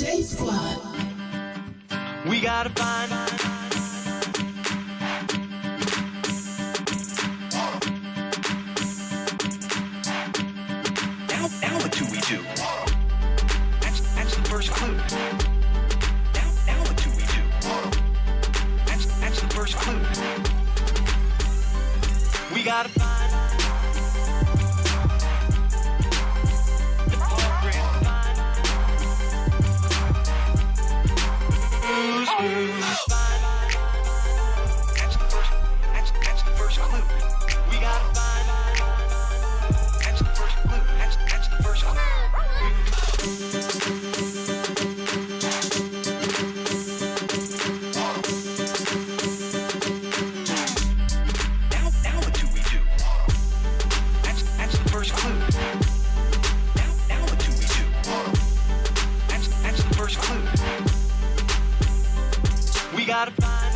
J Squad. We gotta find now what do we do? That's the first clue. Now what do we do? That's the first clue. We gotta find That's the first clue. We gotta find that's the first clue. That's the first clue. Now what do we do? That's the first clue. Now what do we do? That's the first clue. We gotta find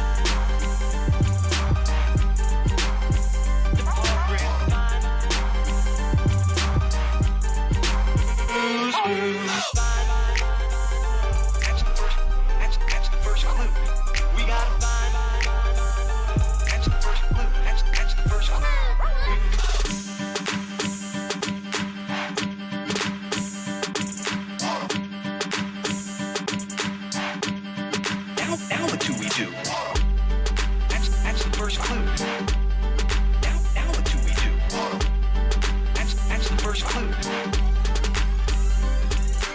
that's the first clue. We gotta find that's the first clue. That's the first clue. Now what do we do? That's the first clue. Now what do we do? That's the first clue.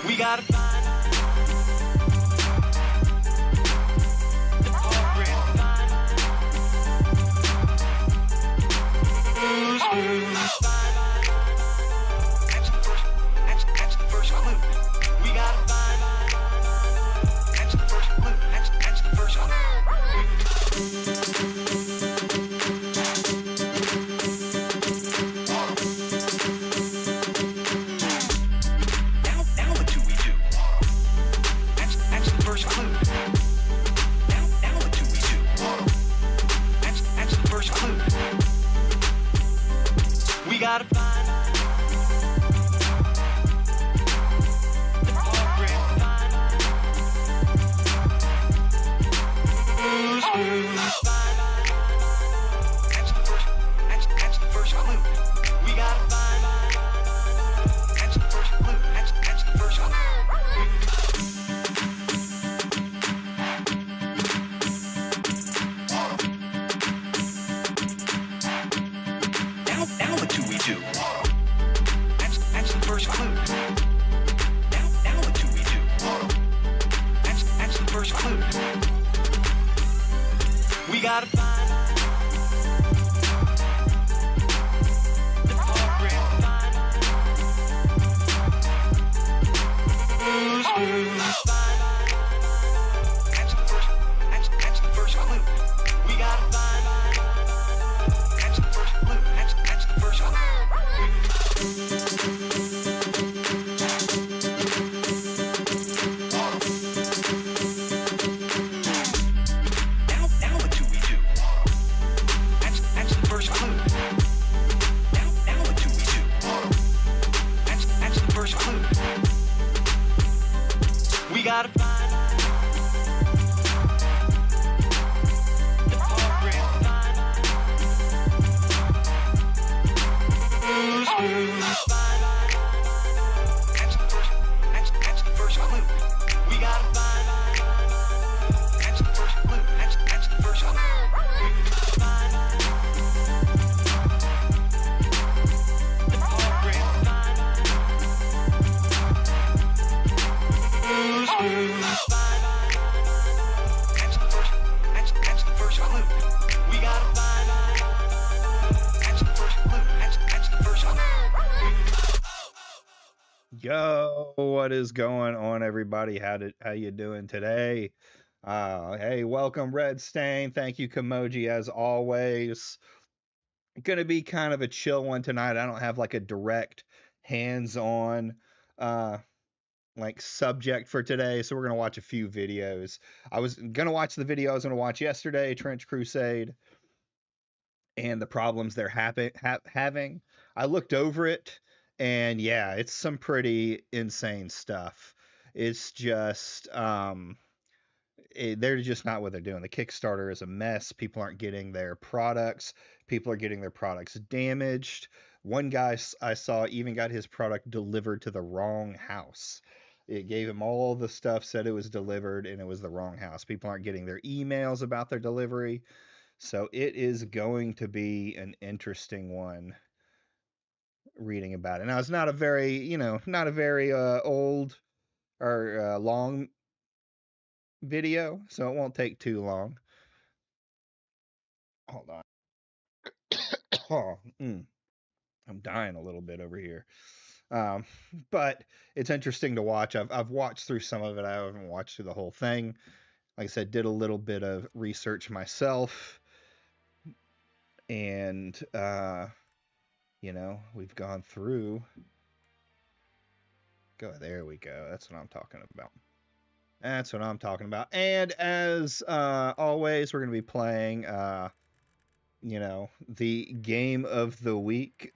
We gotta find that's the first clue. We gotta find that's the first clue. That's the first clue. Now what do we do? That's the first clue. Now what do we do? That's the first clue. We gotta find that's the first clue. We gotta find that's the first clue. That's the first clue. Now what do we do? That's the first clue. Now what do we do? That's the first clue. We gotta find that's the first clue. We gotta find that's the first clue. That's the first clue. Now what do we do? That's the first clue. Now what do we do? That's the first clue. We gotta find that's the first clue. We gotta find that's the first clue. That's the first clue. That's the first clue. We gotta find that's the first clue. That's the first clue. Yo, what is going on, everybody? How you doing today? Hey, welcome, Red Stain. Thank you, Kamoji, as always. Gonna be kind of a chill one tonight. I don't have like a direct hands-on like subject for today, so we're gonna watch a few videos. I was gonna watch the video I was gonna watch yesterday, Trench Crusade, and the problems they're having. I looked over it, and yeah, it's some pretty insane stuff. It's just they're just not what they're doing. The Kickstarter is a mess. People aren't getting their products. People are getting their products damaged. One guy I saw even got his product delivered to the wrong house. It gave him all the stuff, said it was delivered, and it was the wrong house. People aren't getting their emails about their delivery. So it is going to be an interesting one reading about it. Now, it's not a very, not a very old or long video, so it won't take too long. Hold on. Oh, I'm dying a little bit over here. But it's interesting to watch. I've watched through some of it. I haven't watched through the whole thing. Like I said, did a little bit of research myself, and we've gone through. There we go. That's what I'm talking about. That's what I'm talking about. And as always, we're going to be playing, the game of the week.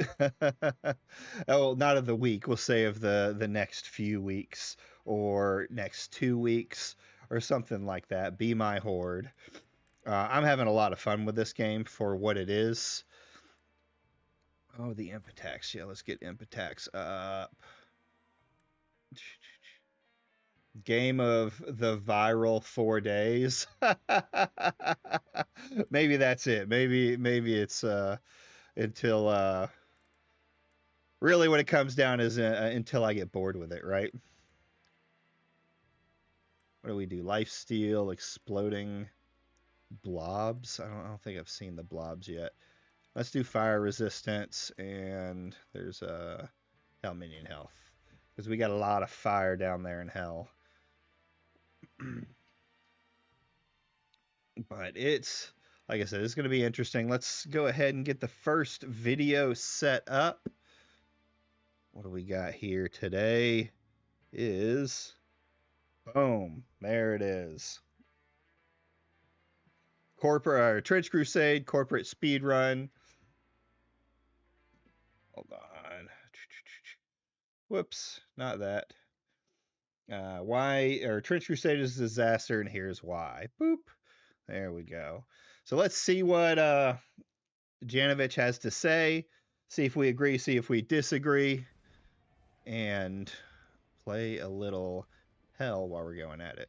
Oh, not of the week. We'll say of the next few weeks or next 2 weeks or something like that. Be My Horde. I'm having a lot of fun with this game for what it is. Oh, the imp attacks. Yeah, let's get imp attacks up. Game of the viral 4 days. Maybe that's it. Maybe it's until really what it comes down is until I get bored with it, right? What do we do? Lifesteal, exploding blobs. I don't think I've seen the blobs yet. Let's do fire resistance, and there's hell minion health, because we got a lot of fire down there in hell. But it's, like I said, it's going to be interesting. Let's go ahead and get the first video set up. What do we got here today? Is boom, there it is. Corporate Trench Crusade corporate speed run. Hold on. Whoops, not that. Trench Crusade is a disaster, and here's why. Boop. There we go. So let's see what Janovich has to say. See if we agree, see if we disagree, and play a little hell while we're going at it.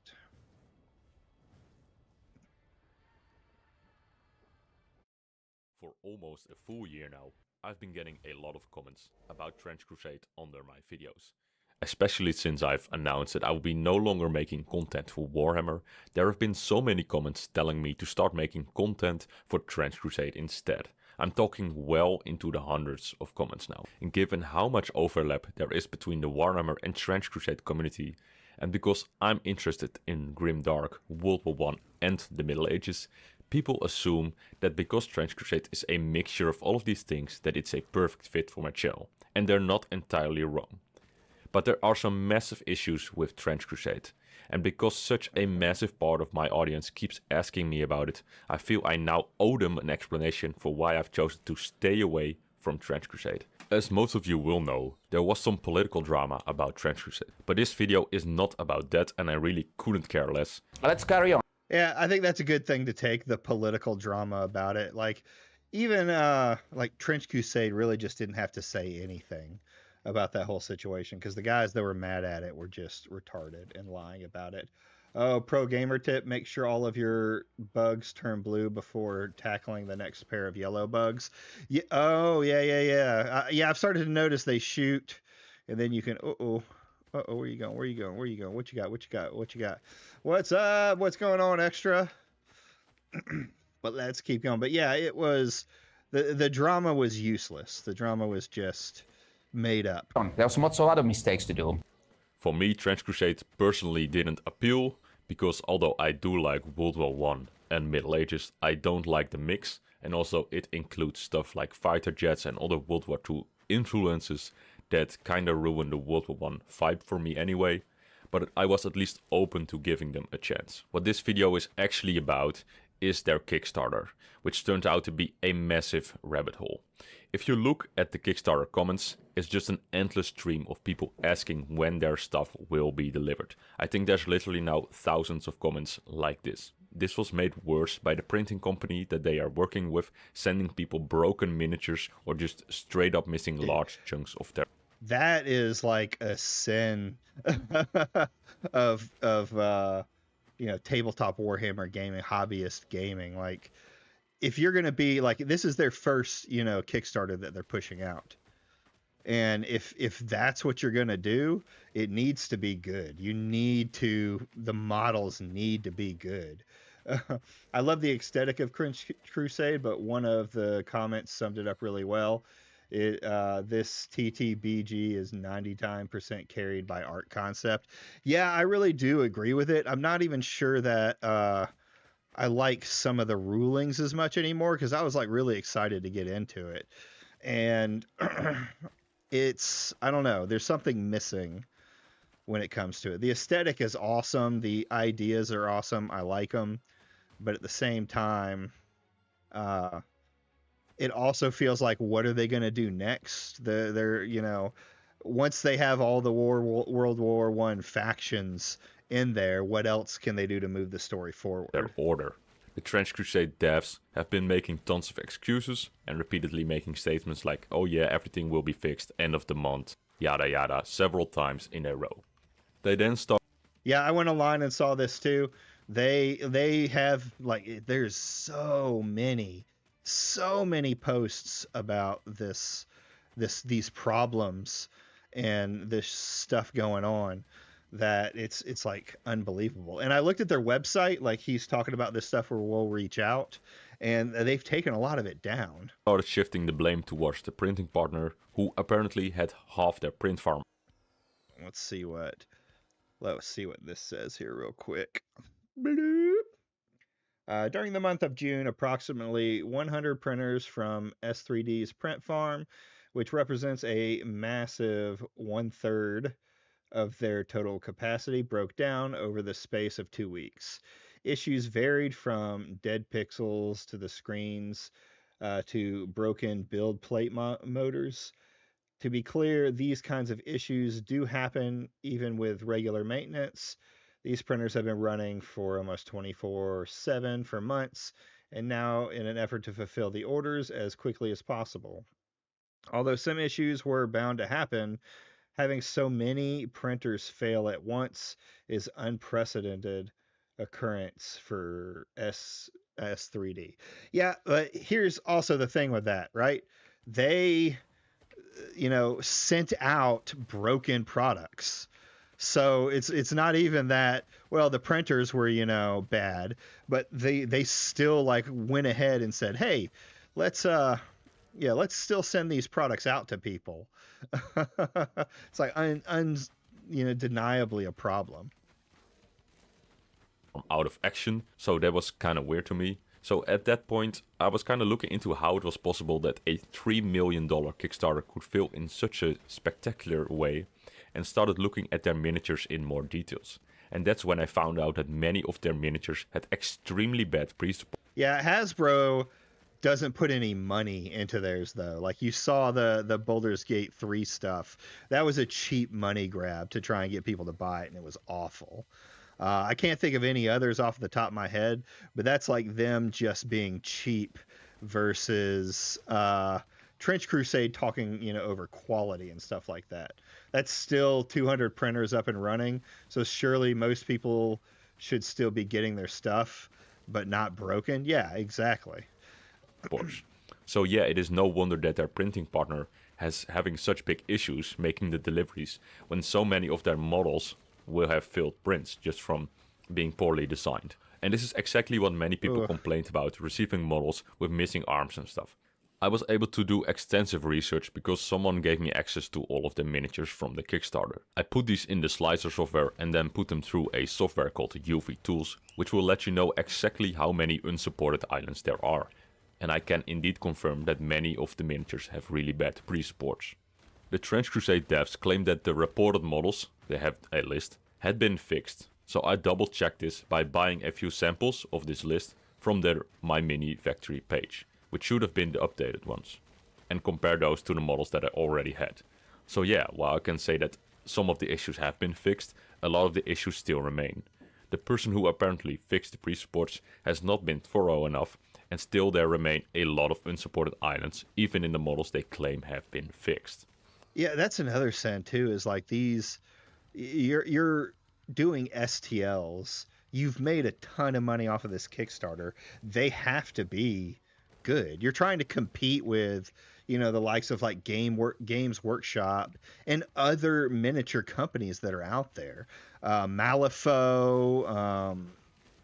For almost a full year now, I've been getting a lot of comments about Trench Crusade under my videos. Especially since I've announced that I will be no longer making content for Warhammer, there have been so many comments telling me to start making content for Trench Crusade instead. I'm talking well into the hundreds of comments now. And given how much overlap there is between the Warhammer and Trench Crusade community, and because I'm interested in Grimdark, World War I and the Middle Ages, people assume that because Trench Crusade is a mixture of all of these things, that it's a perfect fit for my channel. And they're not entirely wrong. But there are some massive issues with Trench Crusade. And because such a massive part of my audience keeps asking me about it, I feel I now owe them an explanation for why I've chosen to stay away from Trench Crusade. As most of you will know, there was some political drama about Trench Crusade. But this video is not about that, and I really couldn't care less. Let's carry on. Yeah, I think that's a good thing to take, the political drama about it. Like, even like Trench Crusade really just didn't have to say anything about that whole situation, because the guys that were mad at it were just retarded and lying about it. Oh, pro gamer tip, make sure all of your bugs turn blue before tackling the next pair of yellow bugs. Yeah, oh, yeah. Yeah, I've started to notice they shoot, and then you can, where you going? What you got? What's up? What's going on, Extra? But let's keep going. But yeah, it was, the drama was useless. The drama was just made up. There was lots of other mistakes to do. For me, Trench Crusade personally didn't appeal, because although I do like World War I and Middle Ages, I don't like the mix, and also it includes stuff like fighter jets and other World War II influences that kinda ruined the World War I vibe for me anyway, but I was at least open to giving them a chance. What this video is actually about is their Kickstarter, which turned out to be a massive rabbit hole. If you look at the Kickstarter comments, it's just an endless stream of people asking when their stuff will be delivered. I think there's literally now thousands of comments like this. This was made worse by the printing company that they are working with, sending people broken miniatures or just straight up missing large chunks of their... That is like a sin of tabletop Warhammer gaming, hobbyist gaming. Like, if you're gonna be like, this is their first Kickstarter that they're pushing out, and if that's what you're gonna do, it needs to be good. The models need to be good. I love the aesthetic of Crusade, but one of the comments summed it up really well. This TTBG is 99% carried by art concept. Yeah, I really do agree with it. I'm not even sure that I like some of the rulings as much anymore, because I was like really excited to get into it, and I don't know, there's something missing when it comes to it. The aesthetic is awesome, the ideas are awesome, I like them, but at the same time, it also feels like, what are they going to do next? They're once they have all the World War I factions in there, what else can they do to move the story forward? Their order. The Trench Crusade devs have been making tons of excuses and repeatedly making statements like, oh yeah, everything will be fixed end of the month, yada yada, several times in a row. They then start... Yeah, I went online and saw this too. They have, like, there's so many posts about these problems and this stuff going on that it's like unbelievable. And I looked at their website, like, he's talking about this stuff where we'll reach out, and they've taken a lot of it down. Started shifting the blame towards the printing partner, who apparently had half their print farm. Let's see what this says here real quick. Bloop. During the month of June, approximately 100 printers from S3D's print farm, which represents a massive 1/3 of their total capacity, broke down over the space of 2 weeks. Issues varied from dead pixels to the screens to broken build plate motors. To be clear, these kinds of issues do happen even with regular maintenance. These printers have been running for almost 24/7 for months, and now in an effort to fulfill the orders as quickly as possible. Although some issues were bound to happen, having so many printers fail at once is unprecedented occurrence for S3D. Yeah, but here's also the thing with that, right? They, sent out broken products. So it's not even that, well, the printers were, bad, but they still like went ahead and said, hey, let's still send these products out to people. It's like undeniably a problem. Out of action, so that was kind of weird to me. So at that point, I was kind of looking into how it was possible that a $3 million Kickstarter could fail in such a spectacular way, and started looking at their miniatures in more details. And that's when I found out that many of their miniatures had extremely bad pre-support. Yeah, Hasbro doesn't put any money into theirs, though. Like, you saw the Baldur's Gate 3 stuff. That was a cheap money grab to try and get people to buy it, and it was awful. I can't think of any others off the top of my head, but that's like them just being cheap versus Trench Crusade talking, over quality and stuff like that. That's still 200 printers up and running, so surely most people should still be getting their stuff, but not broken. Yeah, exactly. So yeah, it is no wonder that their printing partner has having such big issues making the deliveries when so many of their models will have failed prints just from being poorly designed. And this is exactly what many people complained about, receiving models with missing arms and stuff. I was able to do extensive research because someone gave me access to all of the miniatures from the Kickstarter. I put these in the slicer software and then put them through a software called UV Tools, which will let you know exactly how many unsupported islands there are. And I can indeed confirm that many of the miniatures have really bad pre-supports. The Trench Crusade devs claim that the reported models, they have a list, had been fixed. So I double checked this by buying a few samples of this list from their My Mini Factory page, which should have been the updated ones, and compare those to the models that I already had. So yeah, while I can say that some of the issues have been fixed, a lot of the issues still remain. The person who apparently fixed the pre-supports has not been thorough enough, and still there remain a lot of unsupported islands, even in the models they claim have been fixed. Yeah, that's another sin too, is like these, you're doing STLs. You've made a ton of money off of this Kickstarter. They have to be good. You're trying to compete with, you know, the likes of like Games Workshop and other miniature companies that are out there. Malifaux,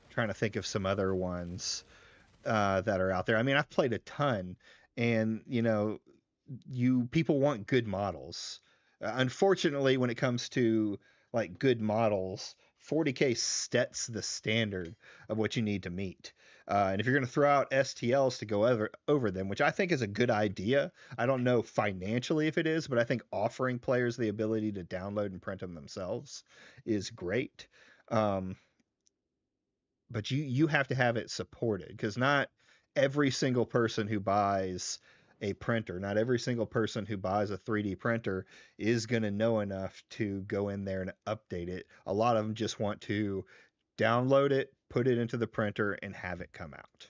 trying to think of some other ones that are out there. I mean, I've played a ton, and you know, people want good models. Unfortunately, when it comes to like good models, 40K sets the standard of what you need to meet. And if you're going to throw out STLs to go over them, which I think is a good idea, I don't know financially if it is, but I think offering players the ability to download and print them themselves is great. But you have to have it supported, because not every single person who buys a printer, not every single person who buys a 3D printer is going to know enough to go in there and update it. A lot of them just want to download it, put it into the printer, and have it come out.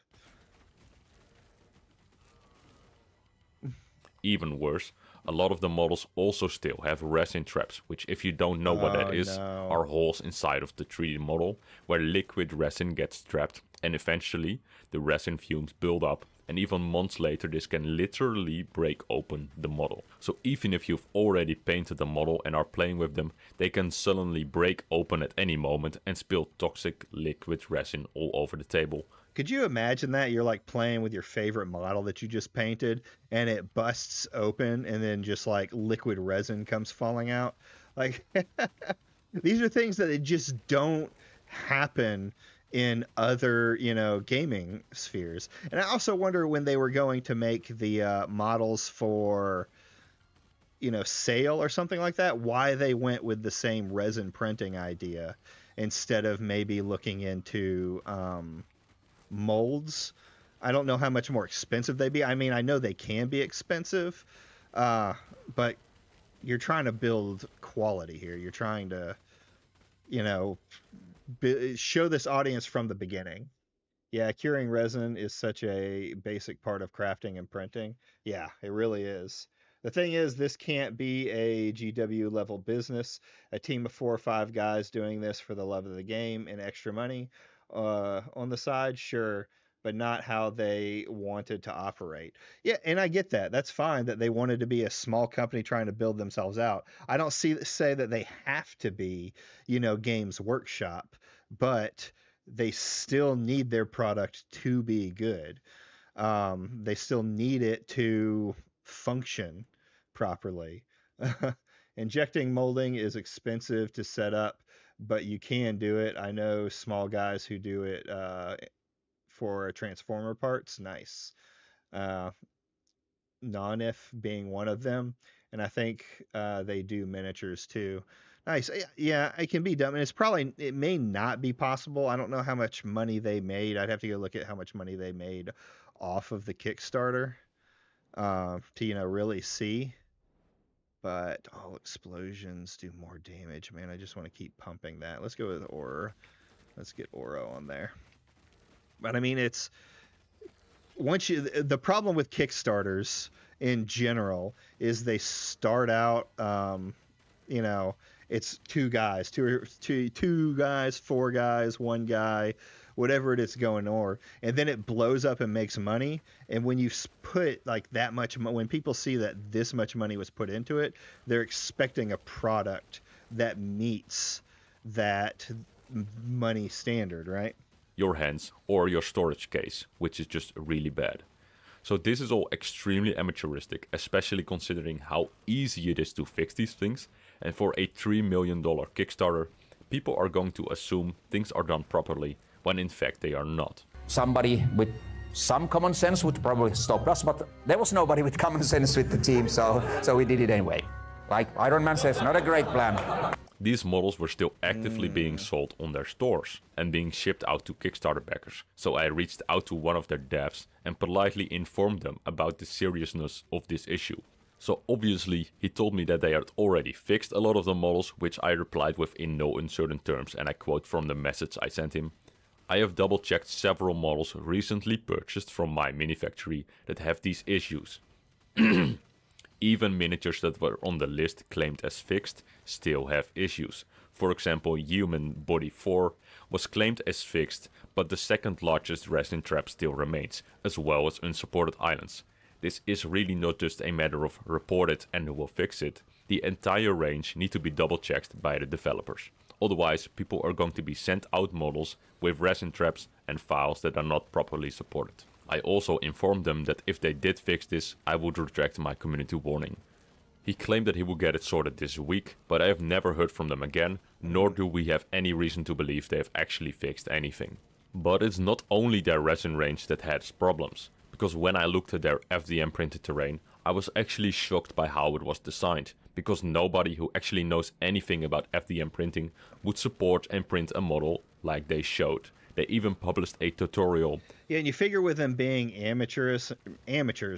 Even worse, a lot of the models also still have resin traps, which, if you don't know what that is, are holes inside of the 3D model where liquid resin gets trapped, and eventually the resin fumes build up, and even months later this can literally break open the model. So even if you've already painted the model and are playing with them, they can suddenly break open at any moment and spill toxic liquid resin all over the table. Could you imagine that? You're like playing with your favorite model that you just painted, and it busts open, and then just like liquid resin comes falling out. Like, these are things that it just don't happen in other, you know, gaming spheres. And I also wonder, when they were going to make the models for, you know, sale or something like that, why they went with the same resin printing idea instead of maybe looking into molds. I don't know how much more expensive they'd be. I mean, I know they can be expensive, but you're trying to build quality here. You're trying to, you know, show this audience from the beginning. Yeah, curing resin is such a basic part of crafting and printing. Yeah, it really is. The thing is, this can't be a GW level business. A team of 4 or 5 guys doing this for the love of the game and extra money on the side, sure, but not how they wanted to operate. Yeah, and I get that. That's fine that they wanted to be a small company trying to build themselves out. I don't say that they have to be, you know, Games Workshop, but they still need their product to be good. They still need it to function properly. Injecting molding is expensive to set up, but you can do it. I know small guys who do it for transformer parts. Nice. Nonif being one of them, and I think they do miniatures too. Nice. Yeah, it can be done, and it may not be possible. I don't know how much money they made. I'd have to go look at how much money they made off of the Kickstarter to, you know, really see. But all explosions do more damage, man. I just want to keep pumping that. Let's go with Aura. Let's get Oro on there. But I mean, it's the problem with Kickstarters in general is they start out, you know, it's 2 guys, 2 guys, 4 guys, 1 guy, whatever it is going on, and then it blows up and makes money. And when you put like that much, when people see that this much money was put into it, they're expecting a product that meets that money standard, right? Your hands or your storage case, which is just really bad. So this is all extremely amateuristic, especially considering how easy it is to fix these things. And for a $3 million Kickstarter, people are going to assume things are done properly, when in fact they are not. Somebody with some common sense would probably stop us, but there was nobody with common sense with the team, so we did it anyway. Like Iron Man says, not a great plan. These models were still actively being sold on their stores and being shipped out to Kickstarter backers, so I reached out to one of their devs and politely informed them about the seriousness of this issue. So obviously he told me that they had already fixed a lot of the models, which I replied with in no uncertain terms, and I quote from the message I sent him. I have double checked several models recently purchased from my mini factory that have these issues. Even miniatures that were on the list claimed as fixed still have issues. For example, Human Body 4 was claimed as fixed, but the second largest resin trap still remains, as well as unsupported islands. This is really not just a matter of report it and we'll fix it. The entire range need to be double checked by the developers. Otherwise, people are going to be sent out models with resin traps and files that are not properly supported. I also informed them that if they did fix this, I would retract my community warning. He claimed that he would get it sorted this week, but I have never heard from them again, nor do we have any reason to believe they have actually fixed anything. But it's not only their resin range that has problems, because when I looked at their FDM printed terrain, I was actually shocked by how it was designed, because nobody who actually knows anything about FDM printing would support and print a model like they showed. They even published a tutorial. Yeah, and you figure with them being amateurs,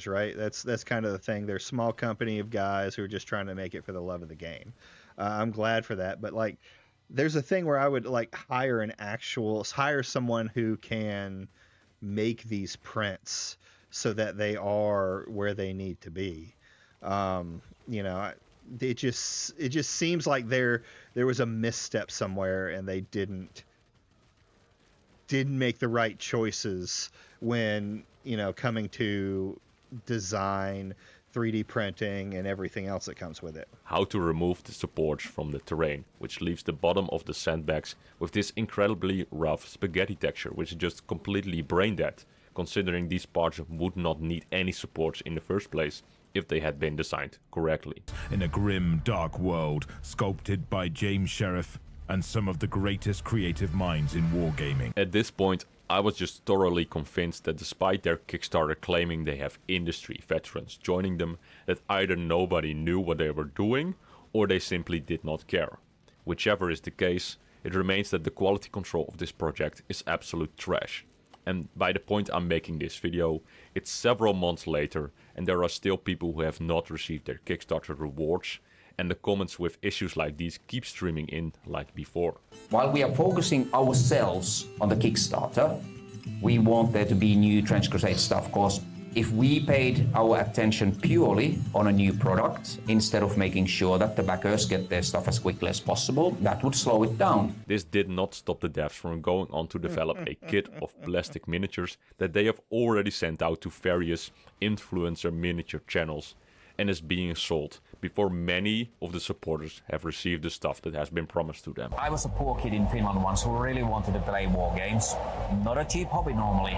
right? That's kind of the thing. They're a small company of guys who are just trying to make it for the love of the game. I'm glad for that. But like, there's a thing where I would like hire someone who can make these prints so that they are where they need to be. It just seems like there was a misstep somewhere and they didn't make the right choices when, coming to design, 3D printing, and everything else that comes with it. How to remove the supports from the terrain, which leaves the bottom of the sandbags with this incredibly rough spaghetti texture, which is just completely brain dead, considering these parts would not need any supports in the first place if they had been designed correctly. In a grim, dark world, sculpted by James Sheriff and some of the greatest creative minds in wargaming. At this point, I was just thoroughly convinced that despite their Kickstarter claiming they have industry veterans joining them, that either nobody knew what they were doing or they simply did not care. Whichever is the case, it remains that the quality control of this project is absolute trash. And by the point I'm making this video, it's several months later and there are still people who have not received their Kickstarter rewards, and the comments with issues like these keep streaming in like before. While we are focusing ourselves on the Kickstarter, we want there to be new Trench Crusade stuff, because if we paid our attention purely on a new product, instead of making sure that the backers get their stuff as quickly as possible, that would slow it down. This did not stop the devs from going on to develop a kit of plastic miniatures that they have already sent out to various influencer miniature channels and is being sold before many of the supporters have received the stuff that has been promised to them. I was a poor kid in Finland once who really wanted to play war games. Not a cheap hobby normally.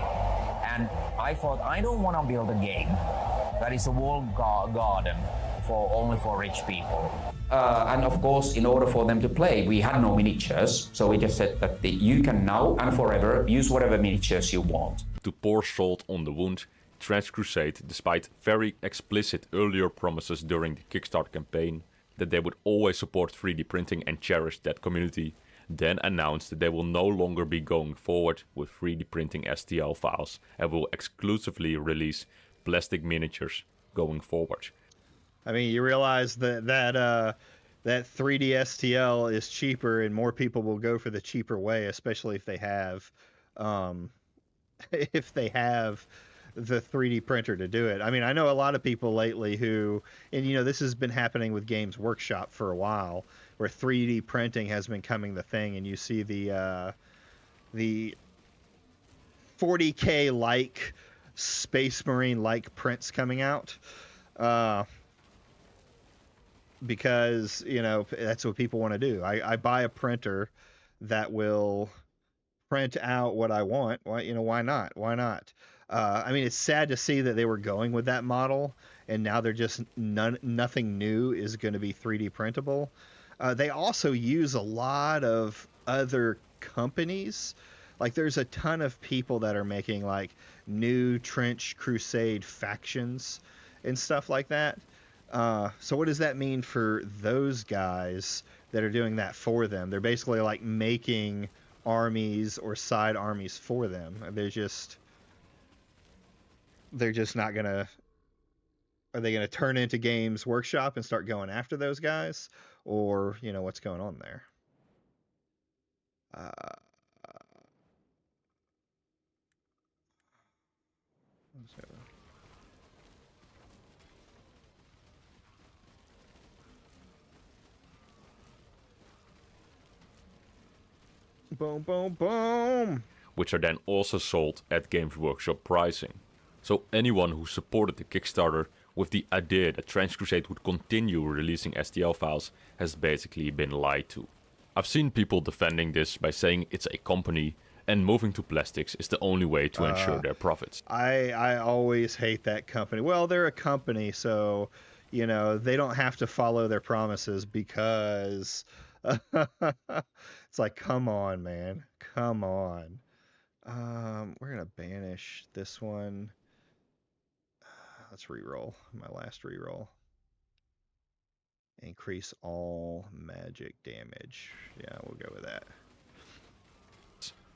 And I thought, I don't want to build a game that is a walled garden only for rich people. And of course, in order for them to play, we had no miniatures. So we just said that you can now and forever use whatever miniatures you want. To pour salt on the wound, Trench Crusade, despite very explicit earlier promises during the Kickstarter campaign that they would always support 3D printing and cherish that community, then announced that they will no longer be going forward with 3D printing STL files and will exclusively release plastic miniatures going forward. I mean, you realize that 3D STL is cheaper and more people will go for the cheaper way, especially if they have the 3D printer to do it. I mean, I know a lot of people lately who, and this has been happening with Games Workshop for a while, where 3D printing has been coming the thing, and you see the 40K like Space Marine like prints coming out, because that's what people want to do. I buy a printer that will print out what I want. Why not? I mean, it's sad to see that they were going with that model, and now they're just nothing new is going to be 3D printable. They also use a lot of other companies. Like, there's a ton of people that are making like new Trench Crusade factions and stuff like that. So what does that mean for those guys that are doing that for them? They're basically like making armies or side armies for them. They're just not gonna. Are they gonna turn into Games Workshop and start going after those guys, or what's going on there? Uh, so- Boom, boom, boom. which are then also sold at Games Workshop pricing. So anyone who supported the Kickstarter with the idea that Trench Crusade would continue releasing STL files has basically been lied to. I've seen people defending this by saying it's a company and moving to plastics is the only way to ensure their profits. I always hate that company. Well, they're a company, so they don't have to follow their promises because it's like, come on, man, come on. We're gonna banish this one. Let's reroll my last reroll. Increase all magic damage. Yeah, we'll go with that.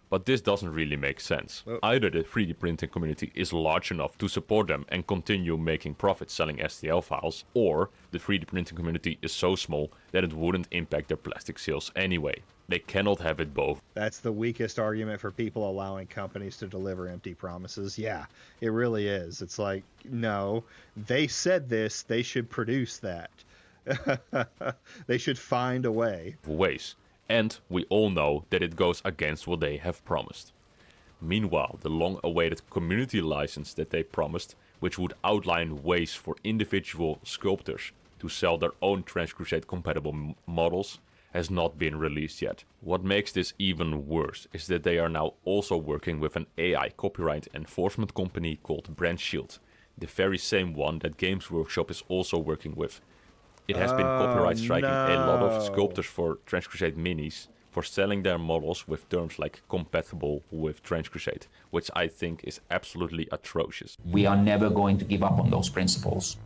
But this doesn't really make sense. Oh. Either the 3D printing community is large enough to support them and continue making profits selling STL files, or the 3D printing community is so small that it wouldn't impact their plastic sales anyway. They cannot have it both. That's the weakest argument for people allowing companies to deliver empty promises. Yeah, it really is. It's like, no, they said this, they should produce that. They should find a way. Ways. And we all know that it goes against what they have promised. Meanwhile, the long-awaited community license that they promised, which would outline ways for individual sculptors to sell their own Trench Crusade compatible models, has not been released yet. What makes this even worse is that they are now also working with an AI copyright enforcement company called Brand Shield, the very same one that Games Workshop is also working with. It has been copyright striking a lot of sculptors for Trench Crusade minis for selling their models with terms like compatible with Trench Crusade, which I think is absolutely atrocious. We are never going to give up on those principles.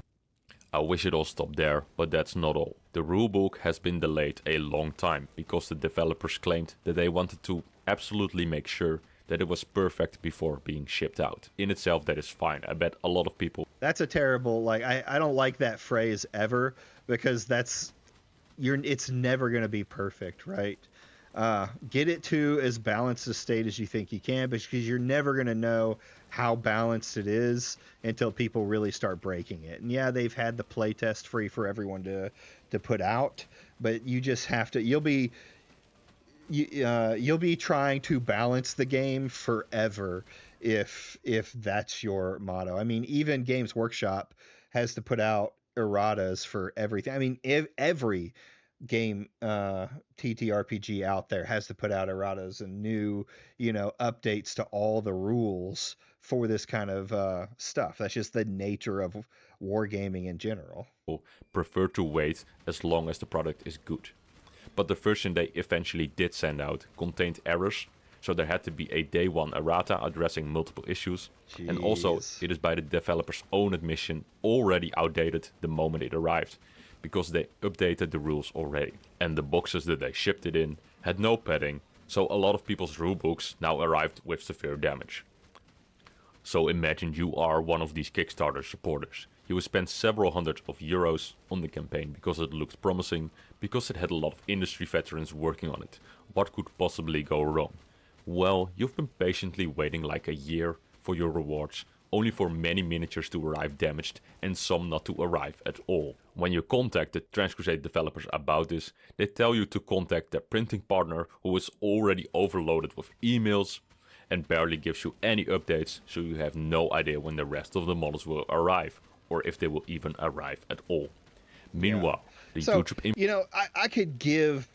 I wish it all stopped there, but that's not all. The rulebook has been delayed a long time because the developers claimed that they wanted to absolutely make sure that it was perfect before being shipped out. In itself, that is fine. I bet a lot of people... That's a terrible, I don't like that phrase ever, because it's never going to be perfect, right? Get it to as balanced a state as you think you can, because you're never going to know how balanced it is until people really start breaking it. And yeah, they've had the playtest free for everyone to put out, but you just have to, you'll be trying to balance the game forever if that's your motto. I mean, even Games Workshop has to put out erratas for everything. I mean, every game TTRPG out there has to put out erratas and new updates to all the rules for this kind of stuff. That's just the nature of wargaming in general. prefer to wait as long as the product is good. But the version they eventually did send out contained errors, so there had to be a day one errata addressing multiple issues. Jeez. And also, it is by the developer's own admission already outdated the moment it arrived, because they updated the rules already. And the boxes that they shipped it in had no padding, so a lot of people's rulebooks now arrived with severe damage. So imagine you are one of these Kickstarter supporters. You would spend several hundreds of euros on the campaign because it looked promising, because it had a lot of industry veterans working on it. What could possibly go wrong? Well, you've been patiently waiting like a year for your rewards, only for many miniatures to arrive damaged and some not to arrive at all. When you contact the Trench Crusade developers about this, they tell you to contact their printing partner, who is already overloaded with emails and barely gives you any updates, so you have no idea when the rest of the models will arrive, or if they will even arrive at all. Meanwhile, the YouTube... I could give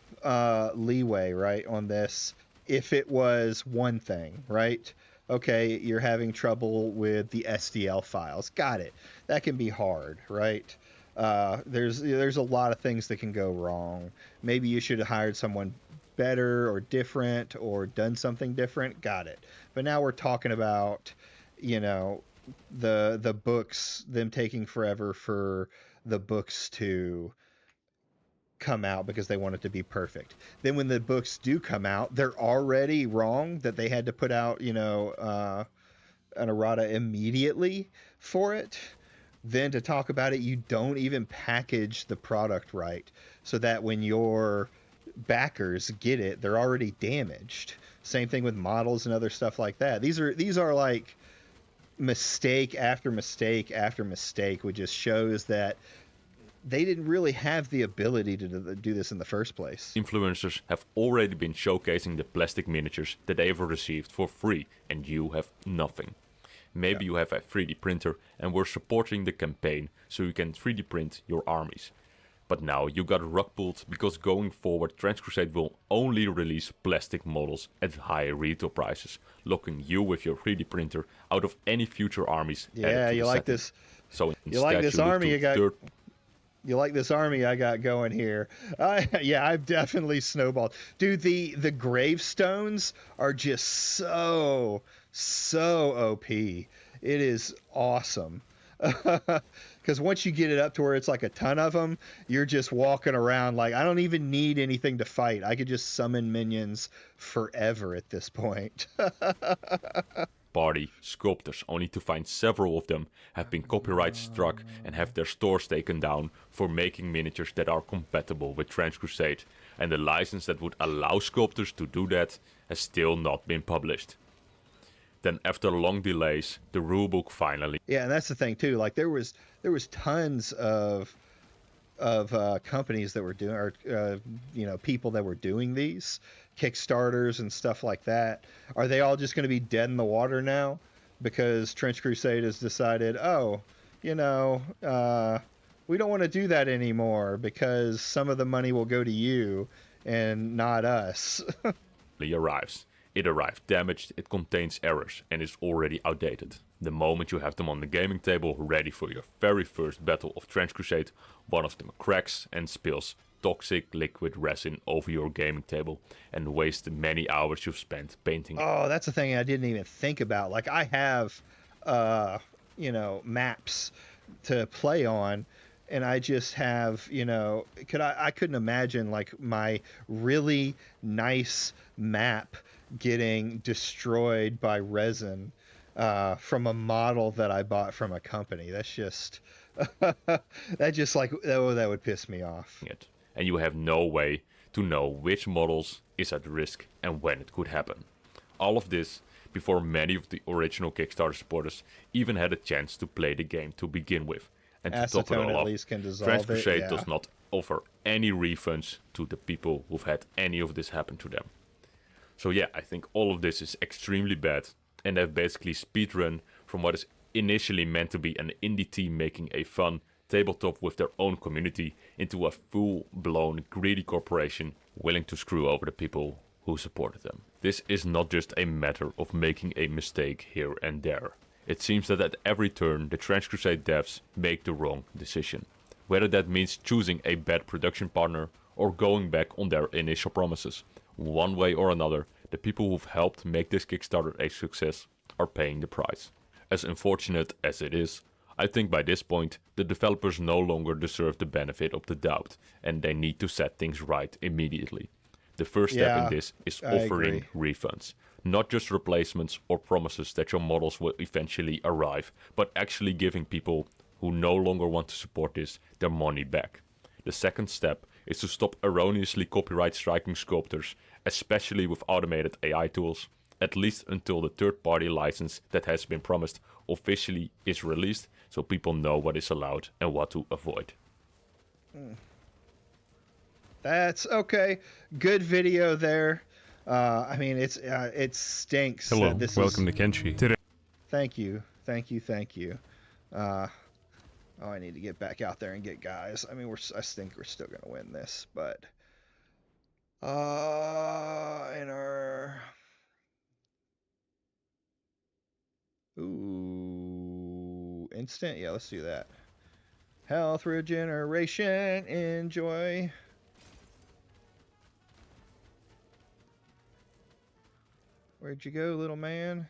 leeway, right, on this if it was one thing, right? Okay, you're having trouble with the STL files. Got it. That can be hard, right? There's a lot of things that can go wrong. Maybe you should have hired someone better or different or done something different. Got it. But now we're talking about, the books, them taking forever for the books to come out because they want it to be perfect. Then when the books do come out, they're already wrong that they had to put out, an errata immediately for it. Then to talk about it, you don't even package the product right so that when your backers get it, they're already damaged. Same thing with models and other stuff like that. These are like mistake after mistake after mistake, which just shows that they didn't really have the ability to do this in the first place. Influencers have already been showcasing the plastic miniatures that they have received for free, and you have nothing. Maybe you have a 3D printer and we're supporting the campaign so you can 3D print your armies. But now you got rug pulled because going forward Trench Crusade will only release plastic models at higher retail prices, locking you with your 3D printer out of any future armies. Yeah, you like this. So you like this look army to you got. third You like this army I got going here. Yeah, I've definitely snowballed. Dude, the gravestones are just so OP. It is awesome. Because once you get it up to where it's like a ton of them, you're just walking around like, I don't even need anything to fight. I could just summon minions forever at this point. party sculptors, only to find several of them have been copyright struck and have their stores taken down for making miniatures that are compatible with Trench Crusade, and the license that would allow sculptors to do that has still not been published. Then after long delays, the rulebook finally... Yeah, and that's the thing too, like there was tons of companies that were doing, or people that were doing these Kickstarters and stuff like that. Are they all just going to be dead in the water now because Trench Crusade has decided, we don't want to do that anymore because some of the money will go to you and not us? arrives. It arrived damaged, it contains errors, and is already outdated. The moment you have them on the gaming table ready for your very first battle of Trench Crusade, one of them cracks and spills toxic liquid resin over your gaming table and wastes the many hours you've spent painting. Oh, that's the thing I didn't even think about. Like I have, maps to play on, and I just have, I couldn't imagine like my really nice map getting destroyed by resin from a model that I bought from a company. That's just that would piss me off. And you have no way to know which models is at risk and when it could happen. All of this before many of the original Kickstarter supporters even had a chance to play the game to begin with. And to top it all off, Trench Crusade does not offer any refunds to the people who've had any of this happen to them. So yeah, I think all of this is extremely bad, and they've basically speedrun from what is initially meant to be an indie team making a fun tabletop with their own community into a full-blown greedy corporation willing to screw over the people who supported them. This is not just a matter of making a mistake here and there. It seems that at every turn the Trench Crusade devs make the wrong decision. Whether that means choosing a bad production partner or going back on their initial promises. One way or another, the people who've helped make this Kickstarter a success are paying the price. As unfortunate as it is, I think by this point, the developers no longer deserve the benefit of the doubt, and they need to set things right immediately. The first step in this is offering refunds. Not just replacements or promises that your models will eventually arrive, but actually giving people who no longer want to support this their money back. The second step is to stop erroneously copyright striking sculptors, especially with automated AI tools, at least until the third-party license that has been promised officially is released, so people know what is allowed and what to avoid. That's okay. Good video there. I mean, it stinks. Hello, welcome to Kenshi. Today. Thank you. I need to get back out there and get guys. I mean, I think we're still gonna win this, but in our instant, yeah, let's do that. Health regeneration, enjoy. Where'd you go, little man?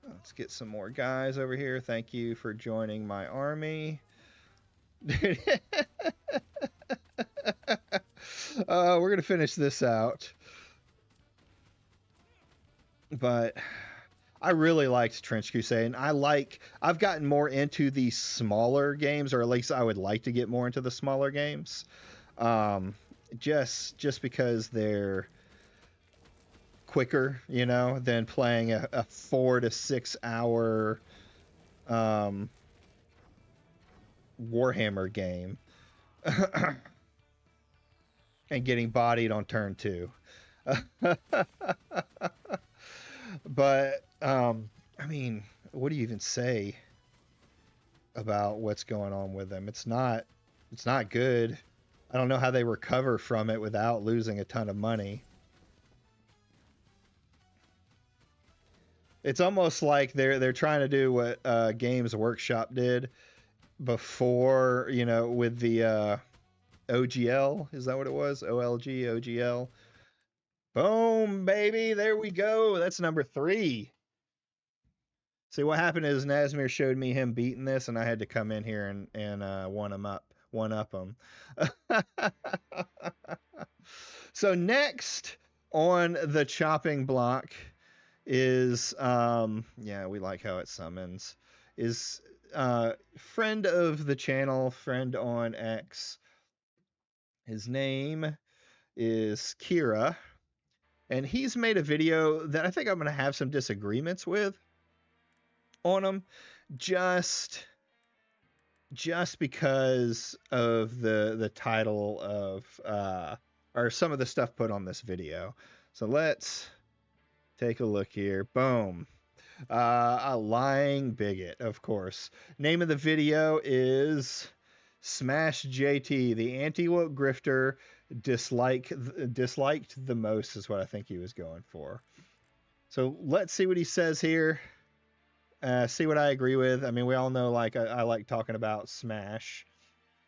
Let's get some more guys over here. Thank you for joining my army. We're gonna finish this out, but I really liked Trench Crusade, and I've gotten more into the smaller games, or at least I would like to get more into the smaller games, just because they're quicker, you know, than playing a 4 to 6 hour Warhammer game and getting bodied on turn 2. But I mean, what do you even say about what's going on with them? It's not good. I don't know how they recover from it without losing a ton of money. It's almost like they're trying to do what Games Workshop did before, you know, with the OGL. Is that what it was? OLG, OGL. Boom, baby. There we go. That's number 3. See, what happened is Nazmir showed me him beating this, and I had to come in here and one up him. So next on the chopping block is yeah, we like how it summons, is friend of the channel, friend on X. His name is Kira, and he's made a video that I think I'm going to have some disagreements with on him, just because of the title of or some of the stuff put on this video. So let's take a look here. Boom. A lying bigot, of course. Name of the video is Smash JT, the anti-woke grifter disliked the most, is what I think he was going for. So let's see what he says here. See what I agree with. I mean, we all know, like, I like talking about Smash.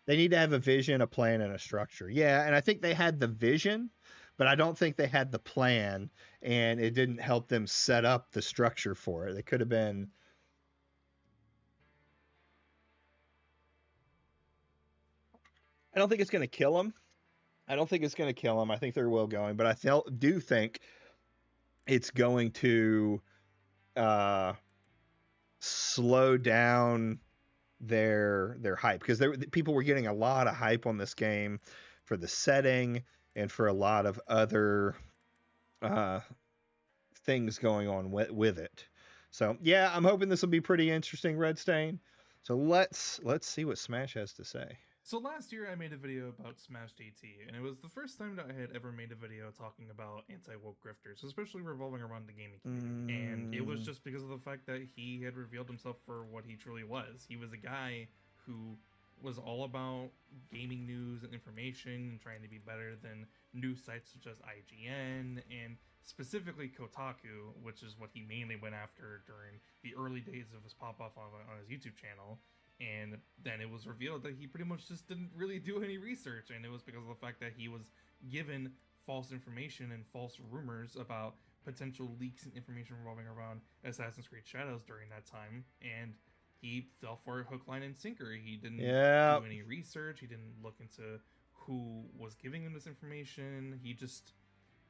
They need to have a vision, a plan, and a structure. Yeah, and I think they had the vision, but I don't think they had the plan, and it didn't help them set up the structure for it. It could have been... I don't think it's going to kill them. I think they're well going, but I do think it's going to slow down their hype, because people were getting a lot of hype on this game for the setting and for a lot of other things going on with it. So yeah, I'm hoping this will be pretty interesting, Redstain. So let's see what Smash has to say. So last year I made a video about Smash DT, and it was the first time that I had ever made a video talking about anti-woke grifters, especially revolving around the gaming community. And it was just because of the fact that he had revealed himself for what he truly was. He was a guy who was all about gaming news and information and trying to be better than news sites such as IGN and specifically Kotaku, which is what he mainly went after during the early days of his pop-off on his YouTube channel. And then it was revealed that he pretty much just didn't really do any research, and it was because of the fact that he was given false information and false rumors about potential leaks and information revolving around Assassin's Creed Shadows during that time, and he fell for it hook, line, and sinker. He didn't do any research. He didn't look into who was giving him this information. He just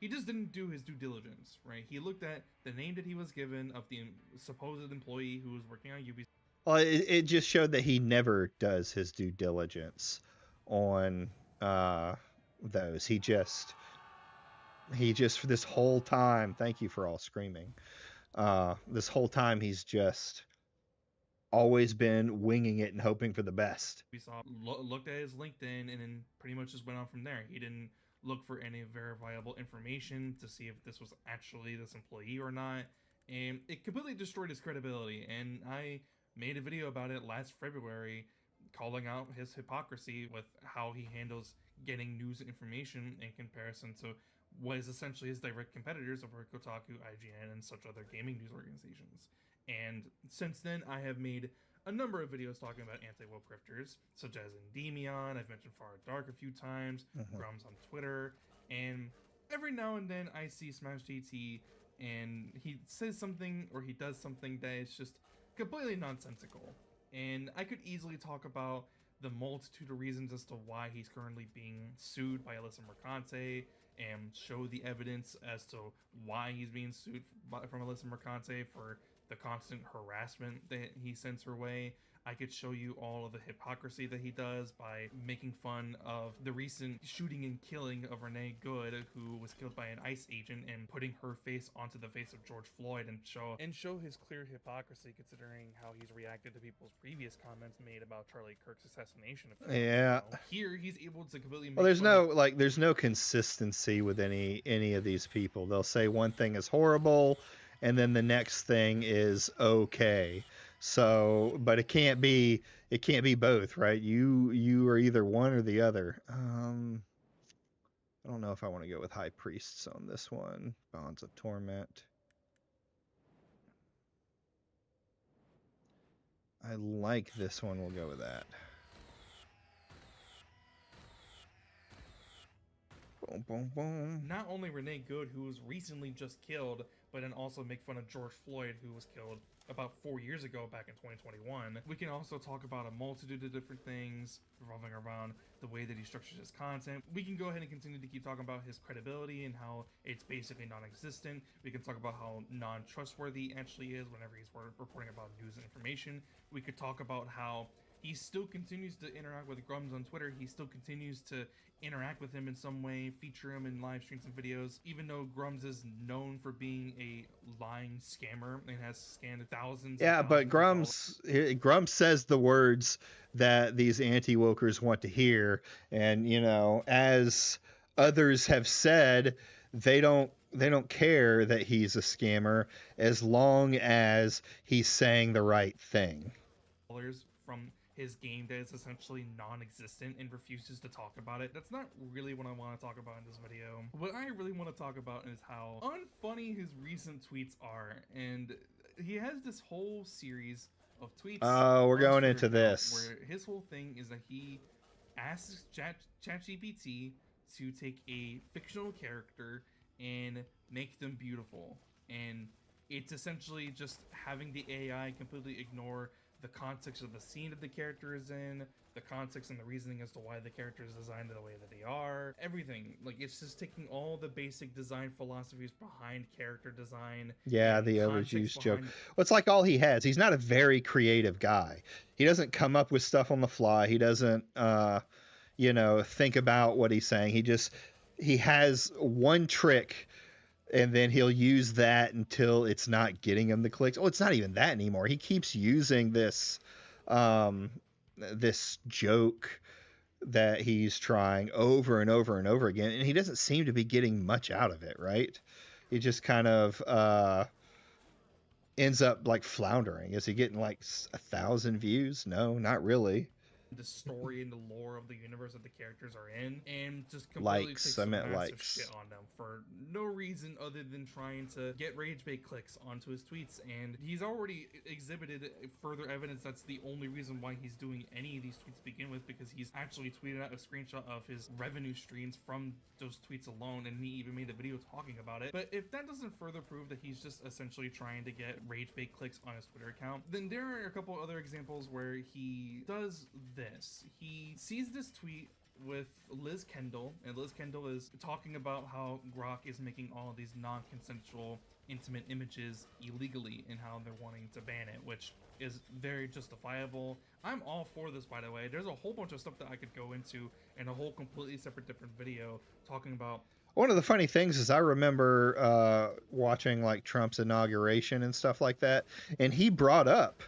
didn't do his due diligence, right? He looked at the name that he was given of the supposed employee who was working on Ubisoft. Well, it just showed that he never does his due diligence on those. He just for this whole time, thank you for all screaming. This whole time he's just always been winging it and hoping for the best. We looked at his LinkedIn and then pretty much just went on from there. He didn't look for any verifiable information to see if this was actually this employee or not, and it completely destroyed his credibility. And I made a video about it last February, calling out his hypocrisy with how he handles getting news and information in comparison to what is essentially his direct competitors over Kotaku, IGN, and such other gaming news organizations. And since then, I have made a number of videos talking about anti-woke grifters, such as Endymion. I've mentioned Far Dark a few times, Grums on Twitter, and every now and then I see Smash DT and he says something or he does something that is just completely nonsensical. And I could easily talk about the multitude of reasons as to why he's currently being sued by Alyssa Mercante and show the evidence as to why he's being sued from Alyssa Mercante for the constant harassment that he sends her way. I could show you all of the hypocrisy that he does by making fun of the recent shooting and killing of Renee Good, who was killed by an ICE agent, and putting her face onto the face of George Floyd and show his clear hypocrisy, considering how he's reacted to people's previous comments made about Charlie Kirk's assassination. Yeah. Here he's able to completely make Well, there's no consistency with any of these people. They'll say one thing is horrible, and then the next thing is okay. So, but it can't be both, right? You are either one or the other. I don't know if I want to go with High Priests on this one. Bonds of Torment. I like this one. We'll go with that. Boom, boom, boom. Not only Renee Good, who was recently just killed, but then also make fun of George Floyd, who was killed about 4 years ago back in 2021. We can also talk about a multitude of different things revolving around the way that he structures his content. We can go ahead and continue to keep talking about his credibility and how it's basically non-existent. We can talk about how non-trustworthy actually is whenever he's reporting about news and information. We could talk about how he still continues to interact with Grums on Twitter. He still continues to interact with him in some way, feature him in live streams and videos, even though Grums is known for being a lying scammer and has scammed thousands. Yeah, but Grums says the words that these anti-wokers want to hear, and as others have said, they don't care that he's a scammer as long as he's saying the right thing. From his game that is essentially non-existent and refuses to talk about it. That's not really what I want to talk about in this video. What I really want to talk about is how unfunny his recent tweets are, and he has this whole series of tweets. Oh, we're going into this. Where his whole thing is that he asks ChatGPT to take a fictional character and make them beautiful, and it's essentially just having the AI completely ignore the context of the scene that the character is in, the context and the reasoning as to why the character is designed the way that they are, everything. Like, it's just taking all the basic design philosophies behind character design. Yeah, the overused joke. Well, it's like all he has. He's not a very creative guy. He doesn't come up with stuff on the fly. He doesn't, think about what he's saying. He has one trick, and then he'll use that until it's not getting him the clicks. Oh, it's not even that anymore. He keeps using this this joke that he's trying over and over and over again, and he doesn't seem to be getting much out of it, right? He just kind of ends up like floundering. Is he getting like 1,000 views? No, not really. The story and the lore of the universe that the characters are in, and just completely takes massive shit on them for no reason other than trying to get rage bait clicks onto his tweets. And he's already exhibited further evidence that's the only reason why he's doing any of these tweets to begin with, because he's actually tweeted out a screenshot of his revenue streams from those tweets alone, and he even made a video talking about it. But if that doesn't further prove that he's just essentially trying to get rage bait clicks on his Twitter account, then there are a couple other examples where he does this. He sees this tweet with Liz Kendall, and Liz Kendall is talking about how Grok is making all of these non-consensual intimate images illegally and how they're wanting to ban it, which is very justifiable. I'm all for this, by the way. There's a whole bunch of stuff that I could go into in a whole completely separate different video talking about. One of the funny things is I remember watching like Trump's inauguration and stuff like that, and he brought up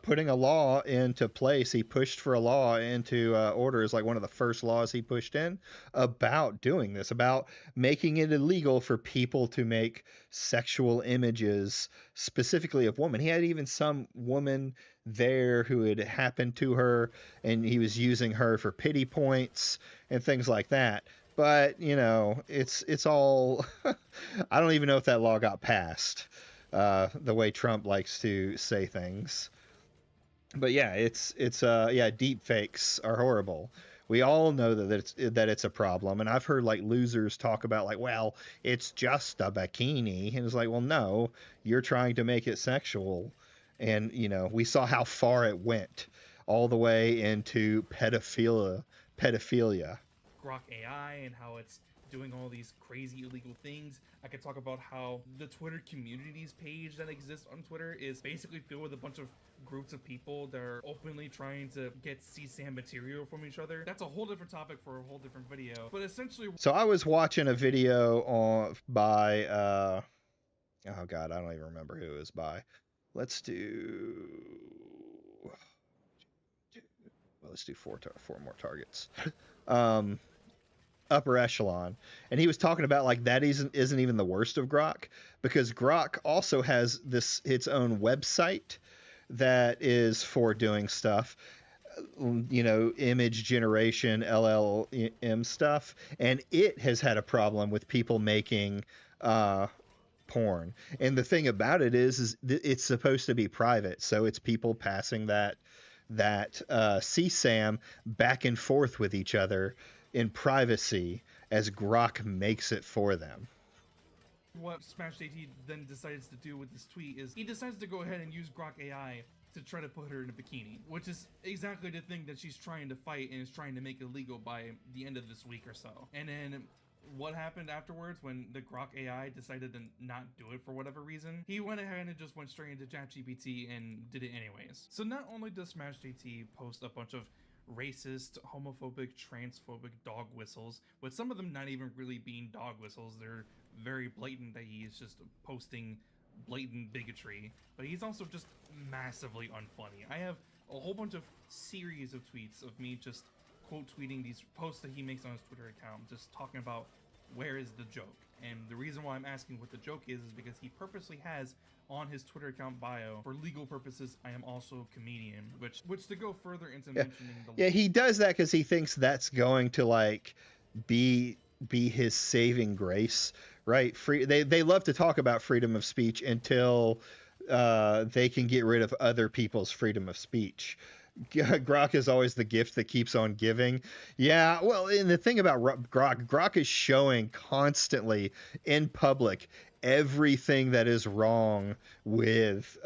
putting a law into place. He pushed for a law into order as like one of the first laws he pushed in about doing this, about making it illegal for people to make sexual images specifically of women. He had even some woman there who had happened to her, and he was using her for pity points and things like that. But it's all I don't even know if that law got passed, the way Trump likes to say things. But yeah, it's deep fakes are horrible. We all know that it's a problem, and I've heard like losers talk about like, well, it's just a bikini, and it's like, well, no, you're trying to make it sexual, and you know, we saw how far it went, all the way into pedophilia. Grok AI and how it's doing all these crazy illegal things. I could talk about how the Twitter communities page that exists on Twitter is basically filled with a bunch of groups of people that are openly trying to get CSAM material from each other. That's a whole different topic for a whole different video. But essentially, So I was watching a video by oh god, I don't even remember who it was by. Let's do four more targets. Upper echelon, and he was talking about like that isn't even the worst of Grok, because Grok also has its own website that is for doing stuff, you know, image generation, LLM stuff, and it has had a problem with people making porn. And the thing about it is it's supposed to be private, so it's people passing that CSAM back and forth with each other in privacy as Grok makes it for them. what SmashJT then decides to do with this tweet is he decides to go ahead and use Grok AI to try to put her in a bikini, which is exactly the thing that she's trying to fight and is trying to make illegal by the end of this week or so. And then what happened afterwards when the Grok AI decided to not do it for whatever reason, he went ahead and just went straight into ChatGPT and did it anyways. So not only does SmashJT post a bunch of racist, homophobic, transphobic dog whistles, with some of them not even really being dog whistles, they're very blatant that he is just posting blatant bigotry, but he's also just massively unfunny. I have a whole bunch of series of tweets of me just quote tweeting these posts that he makes on his Twitter account, just talking about where is the joke. And the reason why I'm asking what the joke is because he purposely has on his Twitter account bio, for legal purposes, I am also a comedian, which to go further into mentioning the... Yeah, he does that because he thinks that's going to like be his saving grace, right? They love to talk about freedom of speech until they can get rid of other people's freedom of speech. Grok is always the gift that keeps on giving. Yeah, well, and the thing about Grok is showing constantly in public everything that is wrong with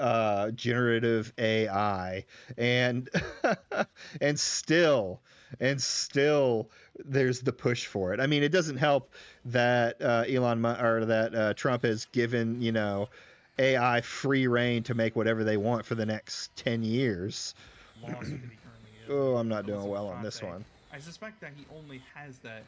generative AI, and and still there's the push for it. I mean, it doesn't help that Trump has given, you know, AI free reign to make whatever they want for the next 10 years. lawsuit that he currently is. Oh, I'm not doing well on this one. I suspect that he only has that,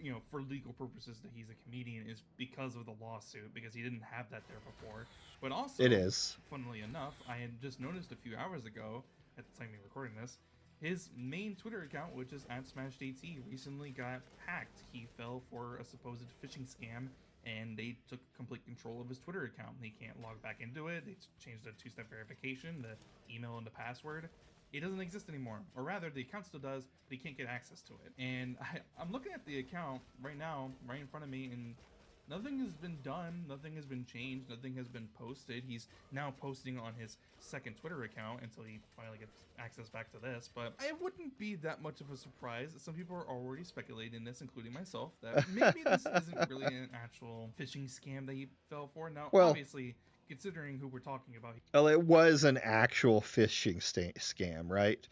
you know, for legal purposes, that he's a comedian is because of the lawsuit, because he didn't have that there before. But also, it is. Funnily enough, I had just noticed a few hours ago, at the time of recording this, his main Twitter account, which is @SmashJT, recently got hacked. He fell for a supposed phishing scam, and they took complete control of his Twitter account. He can't log back into it. They changed the two-step verification, the email and the password. It doesn't exist anymore, or rather, the account still does, but he can't get access to it. And I'm looking at the account right now, right in front of me, and nothing has been done, nothing has been changed, nothing has been posted. He's now posting on his second Twitter account until he finally gets access back to this, but it wouldn't be that much of a surprise. Some people are already speculating this, including myself, that maybe this isn't really an actual phishing scam that he fell for. Now, obviously, considering who we're talking about. Well, it was an actual phishing scam, right?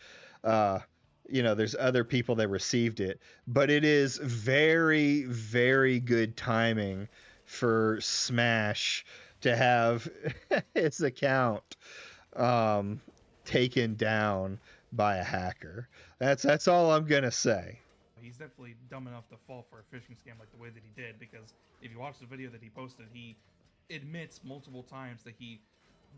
You know, there's other people that received it, but it is very, very good timing for Smash to have his account taken down by a hacker. That's all I'm gonna say. He's definitely dumb enough to fall for a phishing scam like the way that he did, because if you watch the video that he posted, he admits multiple times that he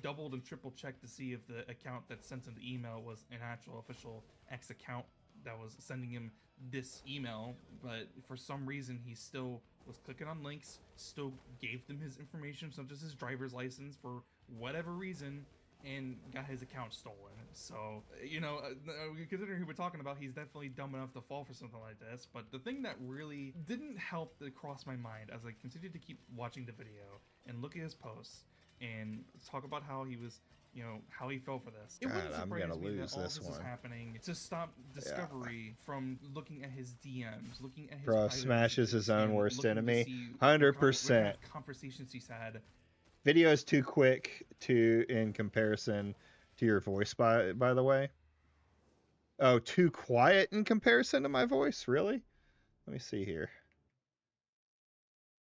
doubled and triple checked to see if the account that sent him the email was an actual official X account that was sending him this email, but for some reason he still was clicking on links, still gave them his information, such as his driver's license, for whatever reason, and got his account stolen. So, you know, considering who we're talking about, he's definitely dumb enough to fall for something like this. But the thing that really didn't help that crossed my mind as I continued to keep watching the video and look at his posts and talk about how he was how he fell for this. It God, wouldn't I'm surprise gonna me lose that all this this is one. happening to stop Discovery from looking at his DMs, looking at his Bro, private Smash is messages, his own and worst looking to enemy. see 100%. what conversations he's had. Video is too quick in comparison to your voice, by the way. Oh, too quiet in comparison to my voice? Really? Let me see here.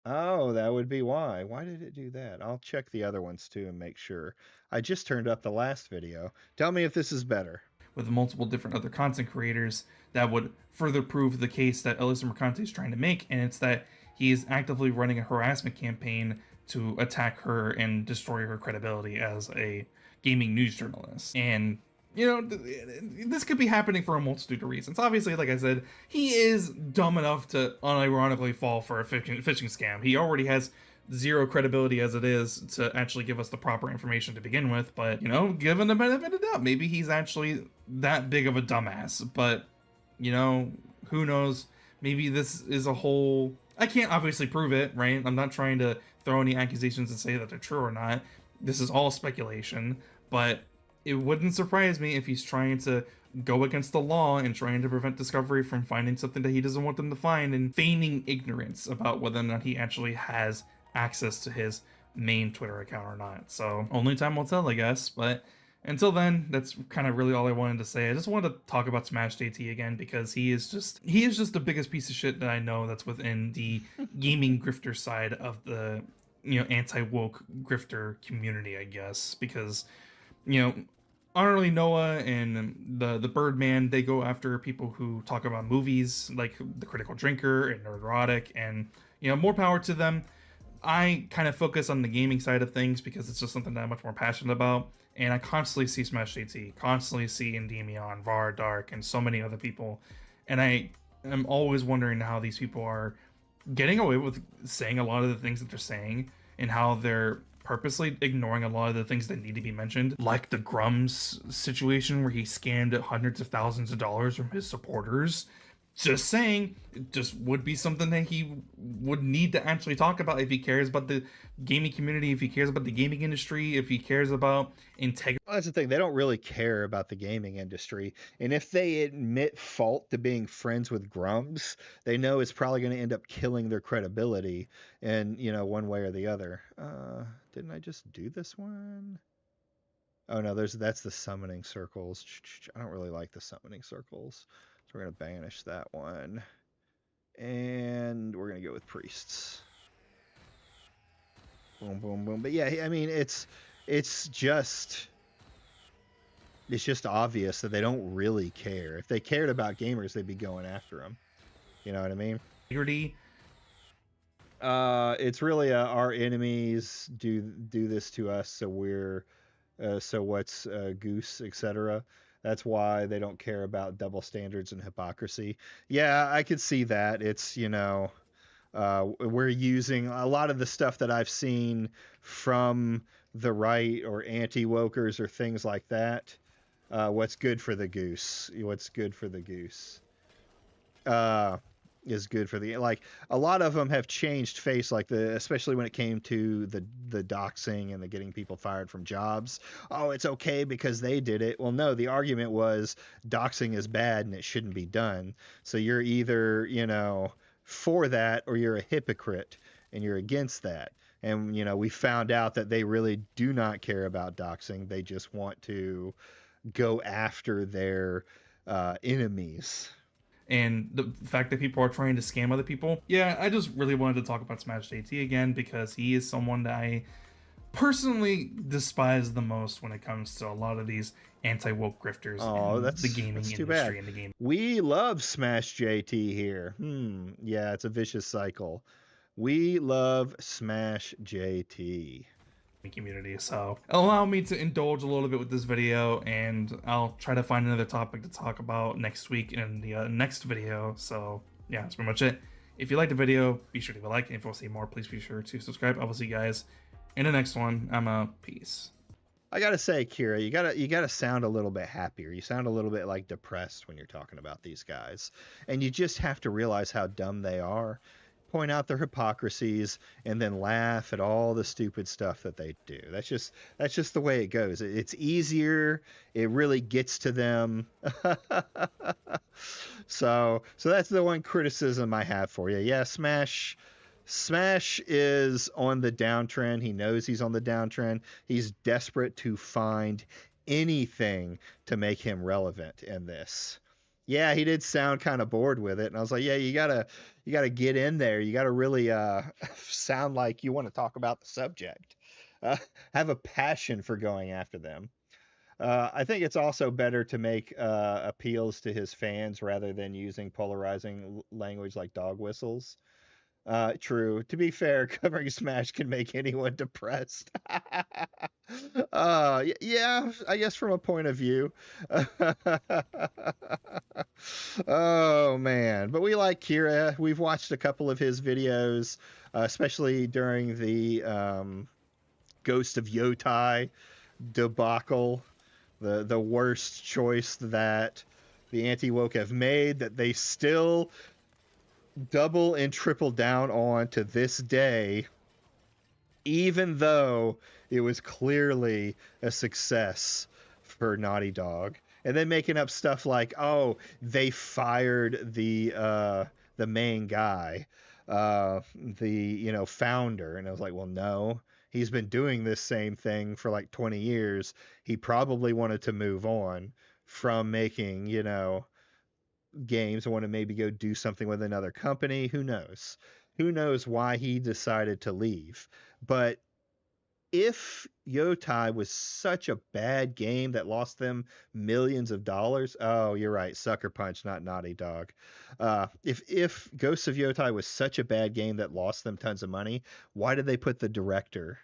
Oh, that would be why. Why did it do that? I'll check the other ones too and make sure. I just turned up the last video. Tell me if this is better. With multiple different other content creators that would further prove the case that Alyssa Mercante is trying to make, and it's that he is actively running a harassment campaign to attack her and destroy her credibility as a gaming news journalist. And this could be happening for a multitude of reasons. Obviously, like I said, he is dumb enough to unironically fall for a phishing scam. He already has zero credibility as it is to actually give us the proper information to begin with. But, given the benefit of the doubt, maybe he's actually that big of a dumbass. But, who knows? Maybe this is a whole... I can't obviously prove it, right? I'm not trying to throw any accusations and say that they're true or not. This is all speculation. But it wouldn't surprise me if he's trying to go against the law and trying to prevent Discovery from finding something that he doesn't want them to find and feigning ignorance about whether or not he actually has access to his main Twitter account or not. So only time will tell, I guess. But until then, that's kind of really all I wanted to say. I just wanted to talk about Smash JT again because he is just the biggest piece of shit that I know that's within the gaming grifter side of the anti-woke grifter community, I guess, because Honorably Noah and the Birdman, they go after people who talk about movies like The Critical Drinker and Nerdrotic, and more power to them. I kind of focus on the gaming side of things because it's just something that I'm much more passionate about, and I constantly see Smash JT, constantly see Endymion, Var Dark, and so many other people, and I am always wondering how these people are getting away with saying a lot of the things that they're saying, and how they're purposely ignoring a lot of the things that need to be mentioned, like the Grums situation where he scammed hundreds of thousands of dollars from his supporters. Just saying, it just would be something that he would need to actually talk about if he cares about the gaming community, if he cares about the gaming industry, if he cares about integrity. Well, that's the thing. They don't really care about the gaming industry. And if they admit fault to being friends with Grums, they know it's probably going to end up killing their credibility in, one way or the other. Didn't I just do this one? Oh, no, that's the summoning circles. I don't really like the summoning circles. So we're going to banish that one. And we're going to go with priests. Boom, boom, boom. But yeah, I mean, it's just obvious that they don't really care. If they cared about gamers, they'd be going after them. You know what I mean? It's really our enemies do this to us, so we're so what's Goose, etc. That's why they don't care about double standards and hypocrisy. Yeah, I could see that. It's we're using a lot of the stuff that I've seen from the right or anti-wokers or things like that. What's good for the goose? What's good for the goose? Is good for the, like, a lot of them have changed face, like especially when it came to the doxing and the getting people fired from jobs. Oh, it's okay because they did it. Well, no, the argument was doxing is bad and it shouldn't be done. So you're either, for that or you're a hypocrite and you're against that. And, we found out that they really do not care about doxing. They just want to go after their enemies. And the fact that people are trying to scam other people. Yeah, I just really wanted to talk about Smash JT again because he is someone that I personally despise the most when it comes to a lot of these anti-woke grifters in the gaming industry and the game. We love Smash JT here. Yeah, it's a vicious cycle. We love Smash JT community. So allow me to indulge a little bit with this video, and I'll try to find another topic to talk about next week in the next video. So yeah, that's pretty much it. If you liked the video, be sure to leave a like, and if you want to see more, please be sure to subscribe. I will see you guys in the next one. I'm out. Peace. I gotta say, Kira, you gotta sound a little bit happier. You sound a little bit like depressed when you're talking about these guys, and you just have to realize how dumb they are. point out their hypocrisies, and then laugh at all the stupid stuff that they do. That's just the way it goes. It's easier. It really gets to them. So that's the one criticism I have for you. Yeah, Smash is on the downtrend. He knows he's on the downtrend. He's desperate to find anything to make him relevant in this. Yeah, he did sound kind of bored with it, and I was like, yeah, you gotta get in there. You gotta really sound like you want to talk about the subject. Have a passion for going after them. I think it's also better to make appeals to his fans rather than using polarizing language like dog whistles. True. To be fair, covering Smash can make anyone depressed. Yeah, I guess from a point of view. Oh man, but we like Kira. We've watched a couple of his videos, especially during the Ghost of Yotai debacle, the worst choice that the anti-woke have made, that they still double and triple down on to this day, even though it was clearly a success for Naughty Dog. And then making up stuff like, oh, they fired the main guy, the founder. And I was like, well, no, he's been doing this same thing for like 20 years. He probably wanted to move on from making, games. I want to maybe go do something with another company. Who knows why he decided to leave. But if Yotai was such a bad game that lost them millions of dollars, oh, you're right, Sucker Punch, not Naughty Dog. If Ghosts of Yotai was such a bad game that lost them tons of money, why did they put the director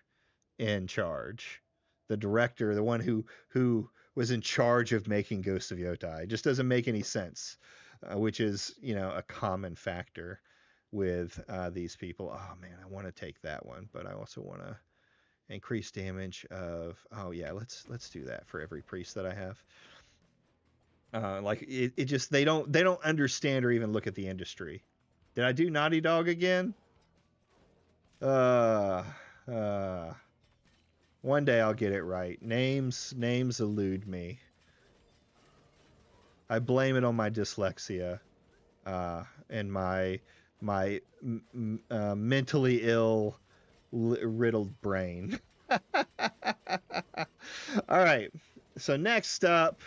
in charge? The director, the one who was in charge of making Ghosts of Yotai. It just doesn't make any sense, which is, a common factor with these people. Oh man, I want to take that one, but I also want to increase damage of, oh yeah, let's do that for every priest that I have. Like it just, they don't understand or even look at the industry. Did I do Naughty Dog again? One day I'll get it right. Names elude me. I blame it on my dyslexia and my mentally ill, riddled brain. All right. So next up,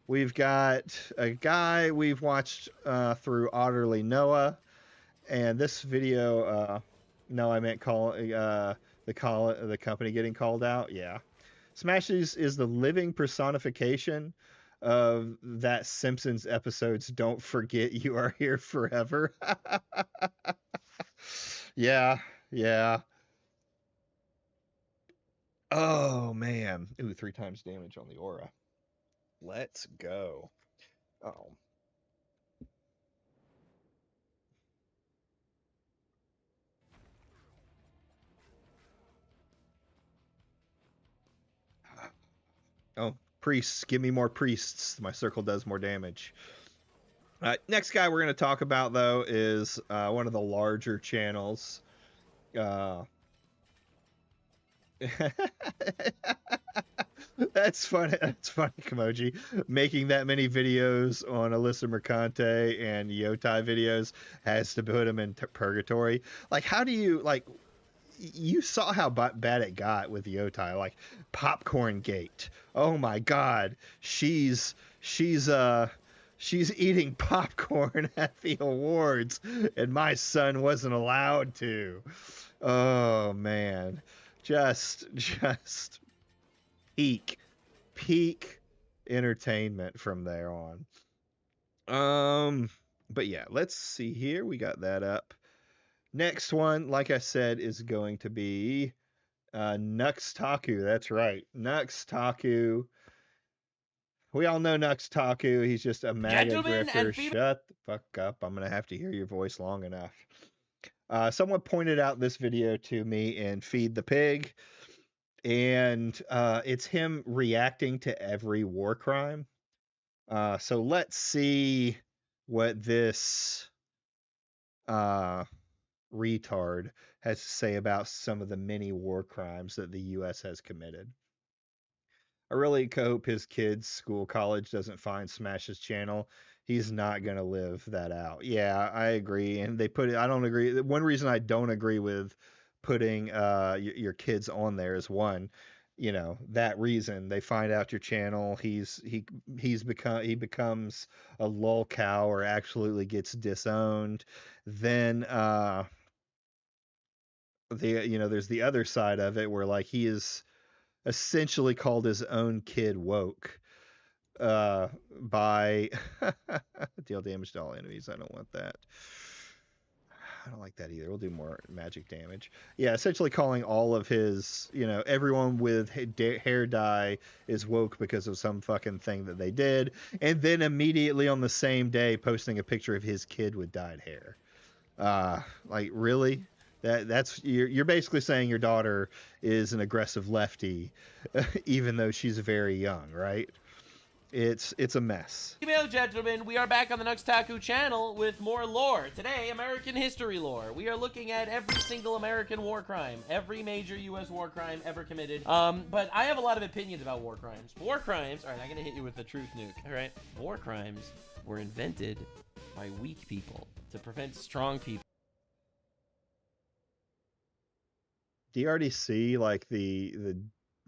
we've got a guy we've watched through Otterly Noah, and this video. No, I meant the company getting called out. Yeah, Smash is the living personification of that Simpsons episode's "Don't Forget You Are Here Forever." Yeah. Oh man. Ooh, 3 times damage on the aura. Let's go. Oh. Oh, priests. Give me more priests. My circle does more damage. Next guy we're going to talk about, though, is one of the larger channels. That's funny. That's funny, Kimoji. Making that many videos on Alyssa Mercante and Yotai videos has to put him in purgatory. Like, how do you, like, you saw how bad it got with Yotai, like Popcorn Gate. Oh my God, she's eating popcorn at the awards, and my son wasn't allowed to. Oh man, just peak entertainment from there on. But yeah, let's see here. We got that up. Next one, like I said, is going to be Nux Taku. That's right, Nux Taku. We all know Nux Taku. He's just a MAGA grifter. Shut the fuck up. I'm going to have to hear your voice long enough. Someone pointed out this video to me in Feed the Pig, and it's him reacting to every war crime. So let's see what this retard has to say about some of the many war crimes that the U.S. has committed. I really hope his kid's school college doesn't find Smash's channel. He's not going to live that out. Yeah, I agree. And they put it, I don't agree. One reason I don't agree with putting your kids on there is one, that reason they find out your channel, he becomes a lol cow or absolutely gets disowned. Then there's the other side of it where like he is essentially called his own kid woke by deal damage to all enemies. I don't want that. I don't like that either. We'll do more magic damage. Yeah, essentially calling all of his, everyone with hair dye is woke because of some fucking thing that they did, and then immediately on the same day posting a picture of his kid with dyed hair. Like really? That's you're basically saying your daughter is an aggressive lefty, even though she's very young, right? It's a mess. Hello, gentlemen. We are back on the Nuxtaku channel with more lore. Today, American history lore. We are looking at every single American war crime, every major U.S. war crime ever committed. But I have a lot of opinions about war crimes. War crimes. All right, I'm gonna hit you with the truth nuke. All right, war crimes were invented by weak people to prevent strong people. Do you already see like the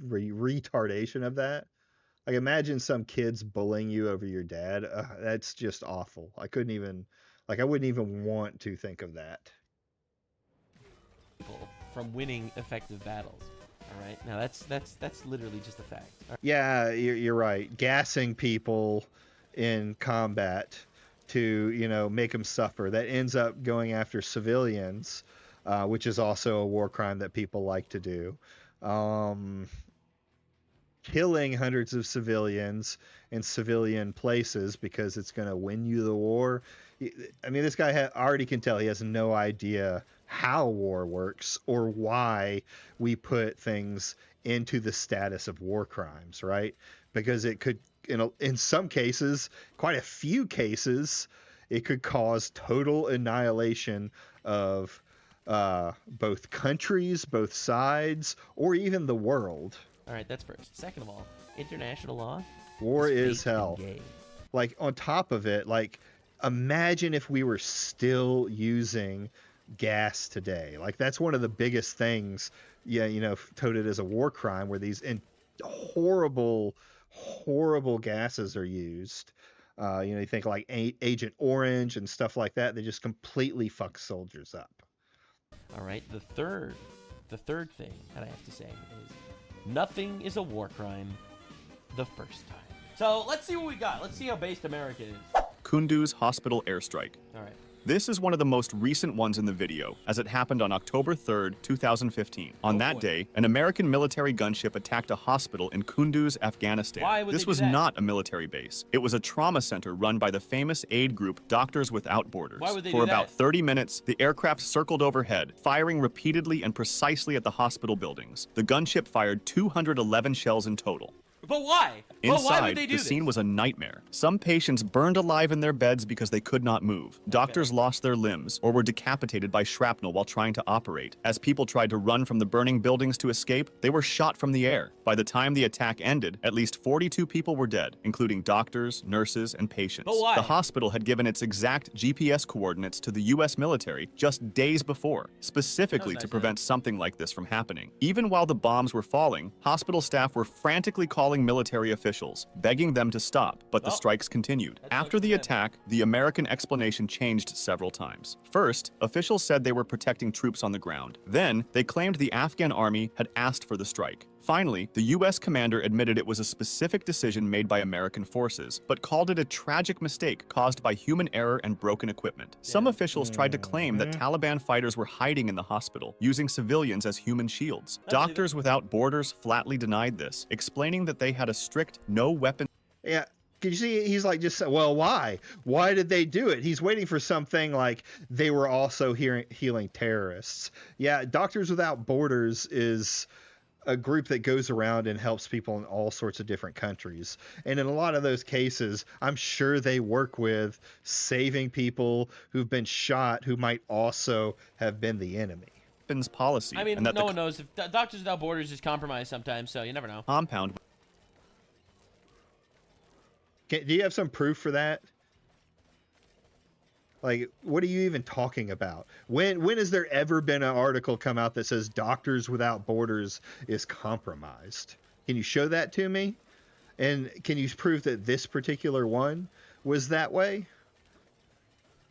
retardation of that? Like imagine some kids bullying you over your dad. That's just awful. I wouldn't even want to think of that. People from winning effective battles. All right. Now that's literally just a fact. Right. Yeah, you're right. Gassing people in combat to make them suffer. That ends up going after civilians, which is also a war crime that people like to do. Killing hundreds of civilians in civilian places because it's going to win you the war. I mean, this guy already can tell he has no idea how war works or why we put things into the status of war crimes, right? Because it could, in some cases, quite a few cases, it could cause total annihilation of both countries, both sides, or even the world. All right, that's first. Second of all, international law. War is hell. Like on top of it, like imagine if we were still using gas today. Like that's one of the biggest things. Yeah, touted as a war crime where these horrible gases are used. You think like Agent Orange and stuff like that. They just completely fuck soldiers up. All right, the third thing that I have to say is nothing is a war crime the first time. So let's see what we got. Let's see how based America is. Kunduz hospital airstrike. All right. This is one of the most recent ones in the video, as it happened on October 3rd, 2015. On that day, an American military gunship attacked a hospital in Kunduz, Afghanistan. Why would this they do was that? not a military base. It was a trauma center run by the famous aid group Doctors Without Borders. Why would they For do about that? 30 minutes, the aircraft circled overhead, firing repeatedly and precisely at the hospital buildings. The gunship fired 211 shells in total. But why? But why Inside, would they do the this? scene was a nightmare. Some patients burned alive in their beds because they could not move. Doctors lost their limbs or were decapitated by shrapnel while trying to operate. As people tried to run from the burning buildings to escape, they were shot from the air. By the time the attack ended, at least 42 people were dead, including doctors, nurses, and patients. But why? The hospital had given its exact GPS coordinates to the US military just days before, specifically nice to of prevent something like this from happening. Even while the bombs were falling, hospital staff were frantically calling military officials, begging them to stop, but the Well, strikes continued. that's After the good. attack, the American explanation changed several times. First, officials said they were protecting troops on the ground. Then, they claimed the Afghan army had asked for the strike. Finally, the US commander admitted it was a specific decision made by American forces, but called it a tragic mistake caused by human error and broken equipment. Some officials tried to claim that Taliban fighters were hiding in the hospital, using civilians as human shields. Doctors Without Borders flatly denied this, explaining that they had a strict no-weapon. Yeah. Can you see he's like just well, why? Why did they do it? He's waiting for something like they were also healing terrorists. Yeah, Doctors Without Borders is a group that goes around and helps people in all sorts of different countries. And in a lot of those cases, I'm sure they work with saving people who've been shot who might also have been the enemy. Policy. I mean, and that no one knows. If Doctors Without Borders is compromised sometimes, so you never know. Compound. Do you have some proof for that? Like, what are you even talking about? When has there ever been an article come out that says Doctors Without Borders is compromised? Can you show that to me? And can you prove that this particular one was that way?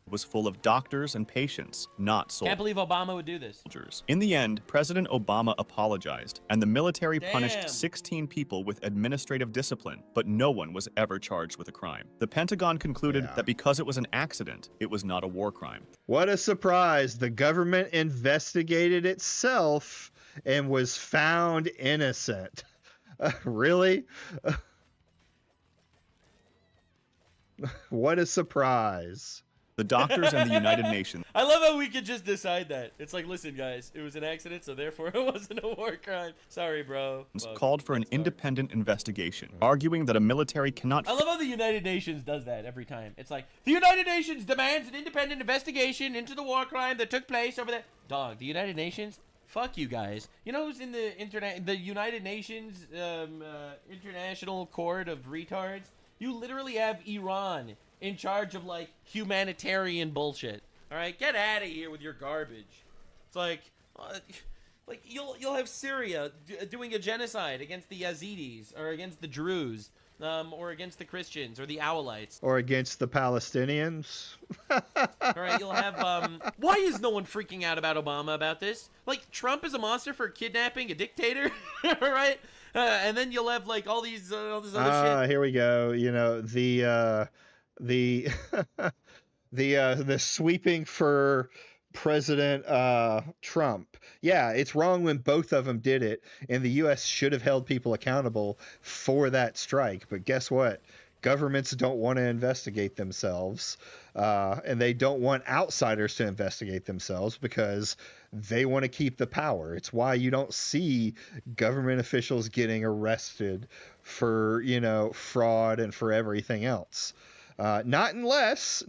Was full of doctors and patients, not soldiers. Can't believe Obama would do this. In the end, President Obama apologized, and the military Damn. punished 16 people with administrative discipline, but no one was ever charged with a crime. The Pentagon concluded that because it was an accident, it was not a war crime. What a surprise. The government investigated itself and was found innocent. Really? What a surprise. The doctors and the United Nations I love how we could just decide that. It's like, listen, guys, it was an accident, so therefore it wasn't a war crime. Sorry, bro. called for an independent investigation, arguing that a military cannot I love how the United Nations does that every time. It's like, the United Nations demands an independent investigation into the war crime that took place over there. Dog, the United Nations? Fuck you guys. You know who's in the United Nations International Court of Retards? You literally have Iran in charge of, like, humanitarian bullshit. All right, get out of here with your garbage. It's like you'll have Syria doing a genocide against the Yazidis or against the Druze, or against the Christians or the Owlites, or against the Palestinians. All right, you'll have why is no one freaking out about Obama about this? Like, Trump is a monster for kidnapping a dictator. All right, and then you'll have, like, all this other shit. Here we go. You know, the sweeping for President Trump. Yeah, it's wrong when both of them did it, and the U.S. should have held people accountable for that strike. But guess what? Governments don't want to investigate themselves, and they don't want outsiders to investigate themselves because they want to keep the power. It's why you don't see government officials getting arrested for, fraud and for everything else. Not unless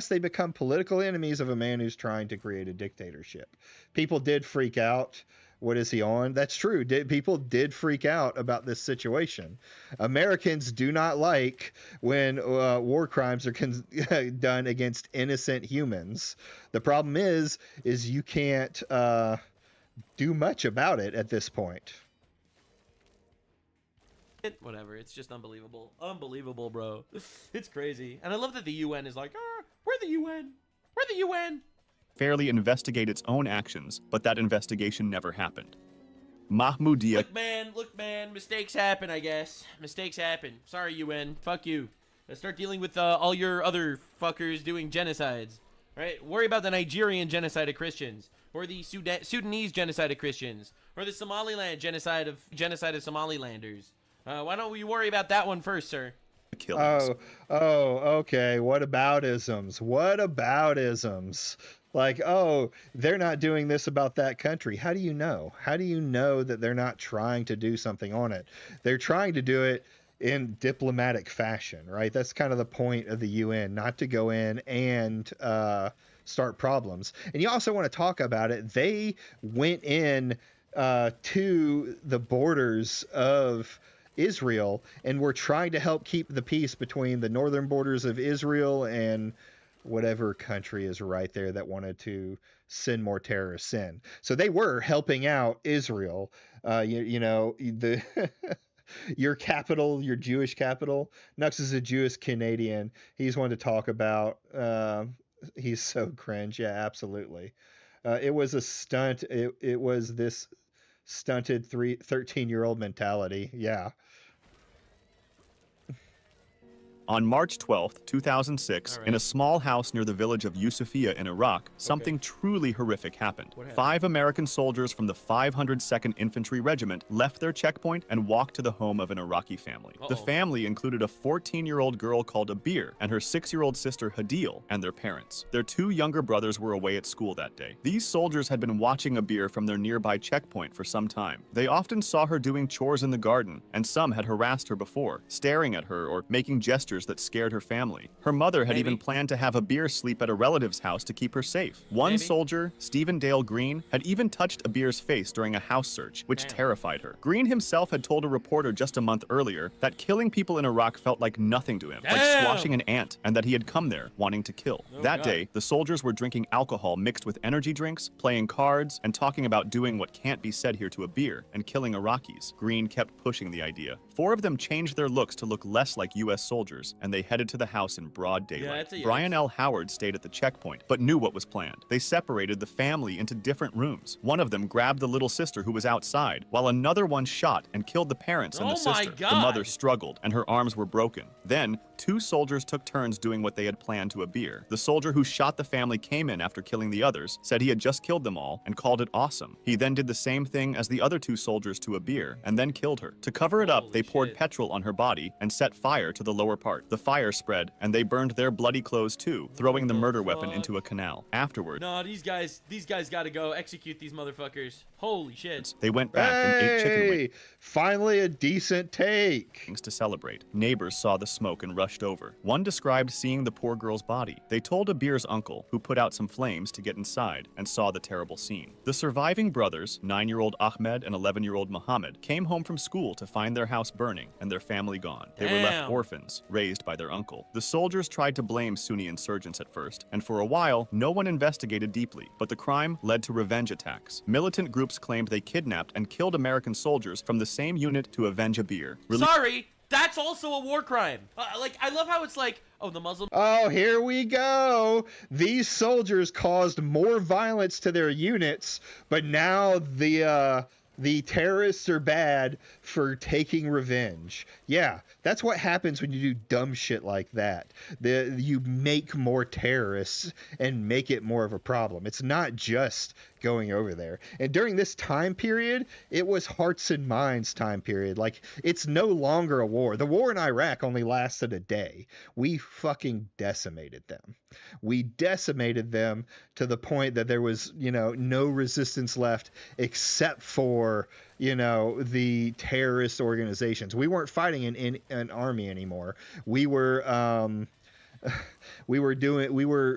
they become political enemies of a man who's trying to create a dictatorship. People did freak out. What is he on? That's true. People did freak out about this situation. Americans do not like when war crimes are done against innocent humans. The problem is you can't do much about it at this point. Whatever, it's just unbelievable. Unbelievable, bro. It's crazy. And I love that the UN is like, we're the UN. We're the UN. fairly investigate its own actions, but that investigation never happened. Mahmoudiyya... Look, man, mistakes happen, I guess. Mistakes happen. Sorry, UN. Fuck you. Let's start dealing with all your other fuckers doing genocides. All right? Worry about the Nigerian genocide of Christians, or the Sudanese genocide of Christians, or the Somaliland genocide of Somalilanders. Why don't we worry about that one first, sir? Okay. Whataboutisms. Like, they're not doing this about that country. How do you know? How do you know that they're not trying to do something on it? They're trying to do it in diplomatic fashion, right? That's kind of the point of the UN, not to go in and start problems. And you also want to talk about it. They went in to the borders of Israel and were trying to help keep the peace between the northern borders of Israel and whatever country is right there that wanted to send more terrorists in. So they were helping out Israel. Your capital, your Jewish capital. Nux is a Jewish Canadian. He's one to talk about. He's so cringe. Yeah, absolutely. It was a stunt. It was this stunted 13-year-old mentality. Yeah. On March 12th, 2006, in a small house near the village of Yusufia in Iraq, something truly horrific happened. 5 American soldiers from the 502nd Infantry Regiment left their checkpoint and walked to the home of an Iraqi family. The family included a 14-year-old girl called Abir and her 6-year-old sister Hadil and their parents. Their 2 younger brothers were away at school that day. These soldiers had been watching Abir from their nearby checkpoint for some time. They often saw her doing chores in the garden, and some had harassed her before, staring at her or making gestures that scared her family. Her mother had even planned to have Abir sleep at a relative's house to keep her safe. One soldier, Stephen Dale Green, had even touched Abir's face during a house search, which terrified her. Green himself had told a reporter just a month earlier that killing people in Iraq felt like nothing to him, like squashing an ant, and that he had come there wanting to kill. That day, the soldiers were drinking alcohol mixed with energy drinks, playing cards, and talking about doing what can't be said here to Abir and killing Iraqis. Green kept pushing the idea. 4 of them changed their looks to look less like U.S. soldiers, and they headed to the house in broad daylight. Brian L. Howard stayed at the checkpoint, but knew what was planned. They separated the family into different rooms. One of them grabbed the little sister who was outside, while another one shot and killed the parents and the sister. The mother struggled, and her arms were broken. Then, 2 soldiers took turns doing what they had planned to Abir. The soldier who shot the family came in after killing the others, said he had just killed them all, and called it awesome. He then did the same thing as the other 2 soldiers to Abir, and then killed her. To cover it up, they poured petrol on her body and set fire to the lower part. The fire spread, and they burned their bloody clothes too, throwing the murder weapon into a canal. Afterward, no, these guys gotta go execute these motherfuckers. Holy shit. They went back and ate chicken wings. Finally a decent take. To celebrate. Neighbors saw the smoke and rushed over. One described seeing the poor girl's body. They told Abir's uncle, who put out some flames to get inside and saw the terrible scene. The surviving brothers, 9-year-old Ahmed and 11-year-old Muhammad, came home from school to find their house burning and their family gone. They were left orphans, raised by their uncle. The soldiers tried to blame Sunni insurgents at first, and for a while, no one investigated deeply, but the crime led to revenge attacks. Militant groups claimed they kidnapped and killed American soldiers from the same unit to avenge Abir. Sorry! That's also a war crime. Like, I love how it's like, oh, the Muslim. Oh, here we go. These soldiers caused more violence to their units, but now the terrorists are bad for taking revenge. Yeah, that's what happens when you do dumb shit like that. You make more terrorists and make it more of a problem. It's not just going over there. And during this time period, it was hearts and minds time period. Like, it's no longer a war. The war in Iraq only lasted a day. We fucking decimated them. We decimated them to the point that there was, no resistance left except for, the terrorist organizations. We weren't fighting in an army anymore. We were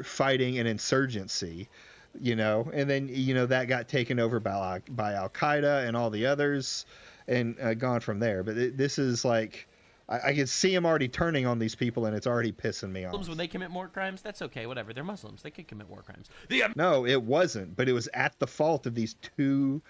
fighting an insurgency. And then, that got taken over by Al-Qaeda and all the others and gone from there. But this is like, I can see him already turning on these people, and it's already pissing me off. When they commit more crimes, that's okay, whatever. They're Muslims. They can commit more crimes. No, it wasn't, but it was at the fault of these 2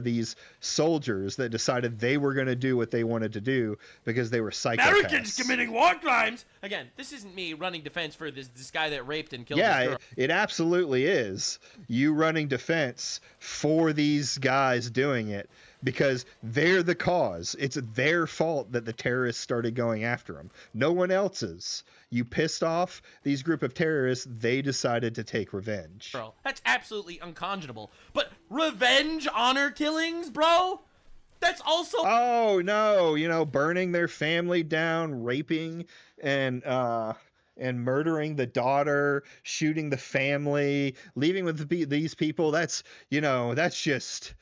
these soldiers that decided they were going to do what they wanted to do because they were psychopaths. Americans committing war crimes! Again, this isn't me running defense for this guy that raped and killed this girl. Yeah, it absolutely is. You running defense for these guys doing it because they're the cause. It's their fault that the terrorists started going after them. No one else's. You pissed off these group of terrorists, they decided to take revenge. Bro, that's absolutely unconscionable. But revenge honor killings, bro? That's also... Oh, no, burning their family down, raping and murdering the daughter, shooting the family, leaving with these people. That's just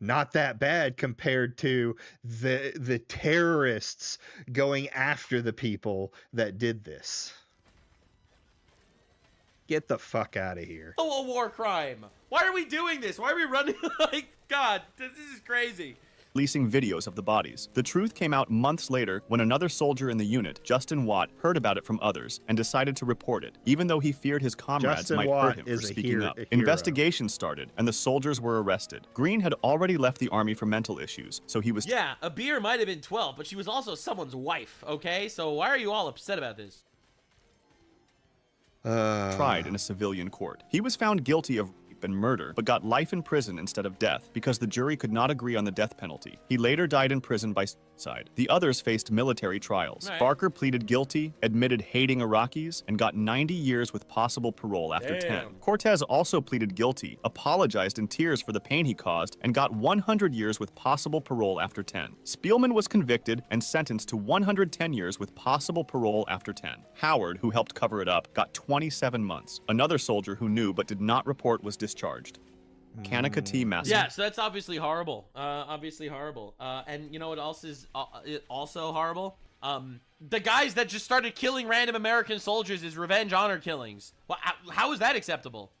not that bad compared to the terrorists going after the people that did this. Get the fuck out of here. Oh, a war crime. Why are we doing this? Why are we running? Like, God, this is crazy. Releasing videos of the bodies. The truth came out months later when another soldier in the unit, Justin Watt, heard about it from others and decided to report it, even though he feared his comrades might hurt him for speaking up. Investigations started, and the soldiers were arrested. Green had already left the army for mental issues, so he was... Yeah, Abir might have been 12, but she was also someone's wife, okay? So why are you all upset about this? Tried in a civilian court. He was found guilty of rape and murder, but got life in prison instead of death because the jury could not agree on the death penalty. He later died in prison by suicide. The others faced military trials. Right. Barker pleaded guilty, admitted hating Iraqis, and got 90 years with possible parole after 10. Cortez also pleaded guilty, apologized in tears for the pain he caused, and got 100 years with possible parole after 10. Spielman was convicted and sentenced to 110 years with possible parole after 10. Howard, who helped cover it up, got 27 months. Another soldier who knew but did not report was discharged. Kanikati Massacre. Yeah, so that's obviously horrible. Obviously horrible. And you know what else is also horrible? The guys that just started killing random American soldiers is revenge honor killings. Well, how is that acceptable?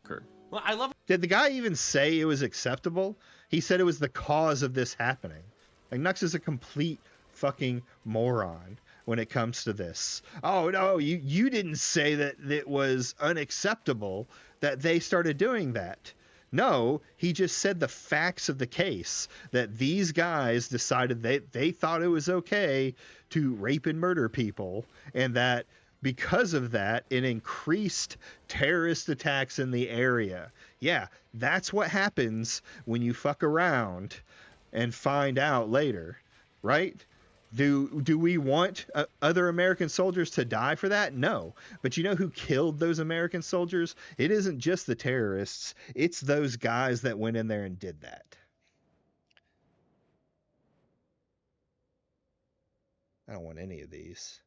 Well, I love. Did the guy even say it was acceptable? He said it was the cause of this happening. Like, Nux is a complete fucking moron when it comes to this. Oh, no, you didn't say that it was unacceptable that they started doing that. No, he just said the facts of the case, that these guys decided they thought it was okay to rape and murder people, and that because of that, it increased terrorist attacks in the area. Yeah, that's what happens when you fuck around and find out later, right? Do we want other American soldiers to die for that? No. But you know who killed those American soldiers? It isn't just the terrorists. It's those guys that went in there and did that. I don't want any of these.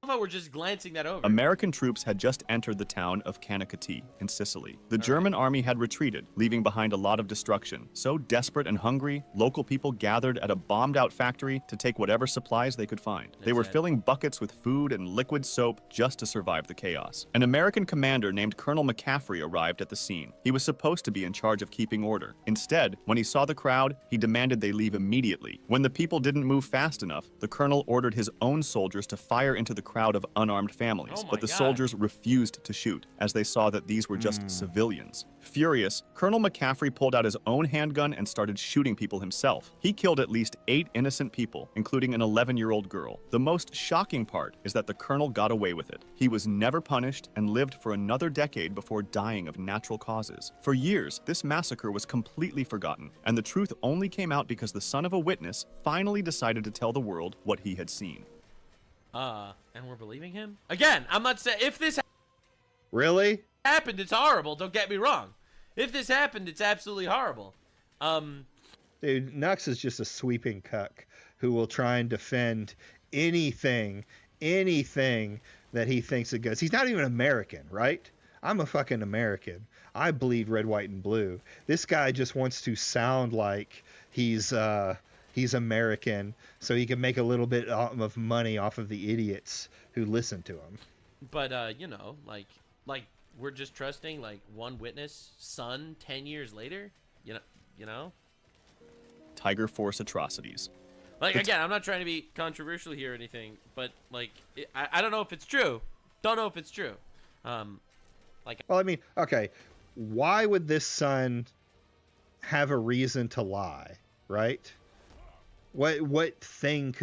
I love how we're just glancing that over. American troops had just entered the town of Kanikati in Sicily. The German army had retreated, leaving behind a lot of destruction. So desperate and hungry, local people gathered at a bombed-out factory to take whatever supplies they could find. They were filling buckets with food and liquid soap just to survive the chaos. An American commander named Colonel McCaffrey arrived at the scene. He was supposed to be in charge of keeping order. Instead, when he saw the crowd, he demanded they leave immediately. When the people didn't move fast enough, the colonel ordered his own soldiers to fire into the crowd of unarmed families, but the soldiers refused to shoot, as they saw that these were just civilians. Furious, Colonel McCaffrey pulled out his own handgun and started shooting people himself. He killed at least 8 innocent people, including an 11-year-old girl. The most shocking part is that the colonel got away with it. He was never punished and lived for another decade before dying of natural causes. For years, this massacre was completely forgotten, and the truth only came out because the son of a witness finally decided to tell the world what he had seen. And we're believing him? Again, I'm not saying if this really happened, it's horrible. Don't get me wrong. If this happened, it's absolutely horrible. Dude, Nux is just a sweeping cuck who will try and defend anything that he thinks it goes. He's not even American, right? I'm a fucking American. I bleed red, white, and blue. This guy just wants to sound like he's American, so he can make a little bit of money off of the idiots who listen to him. But you know, like we're just trusting like one witness, son, 10 years later. You know. Tiger Force atrocities. Like again, I'm not trying to be controversial here or anything, but like I don't know if it's true. Don't know if it's true. Well, I mean, okay, why would this son have a reason to lie, right? What reason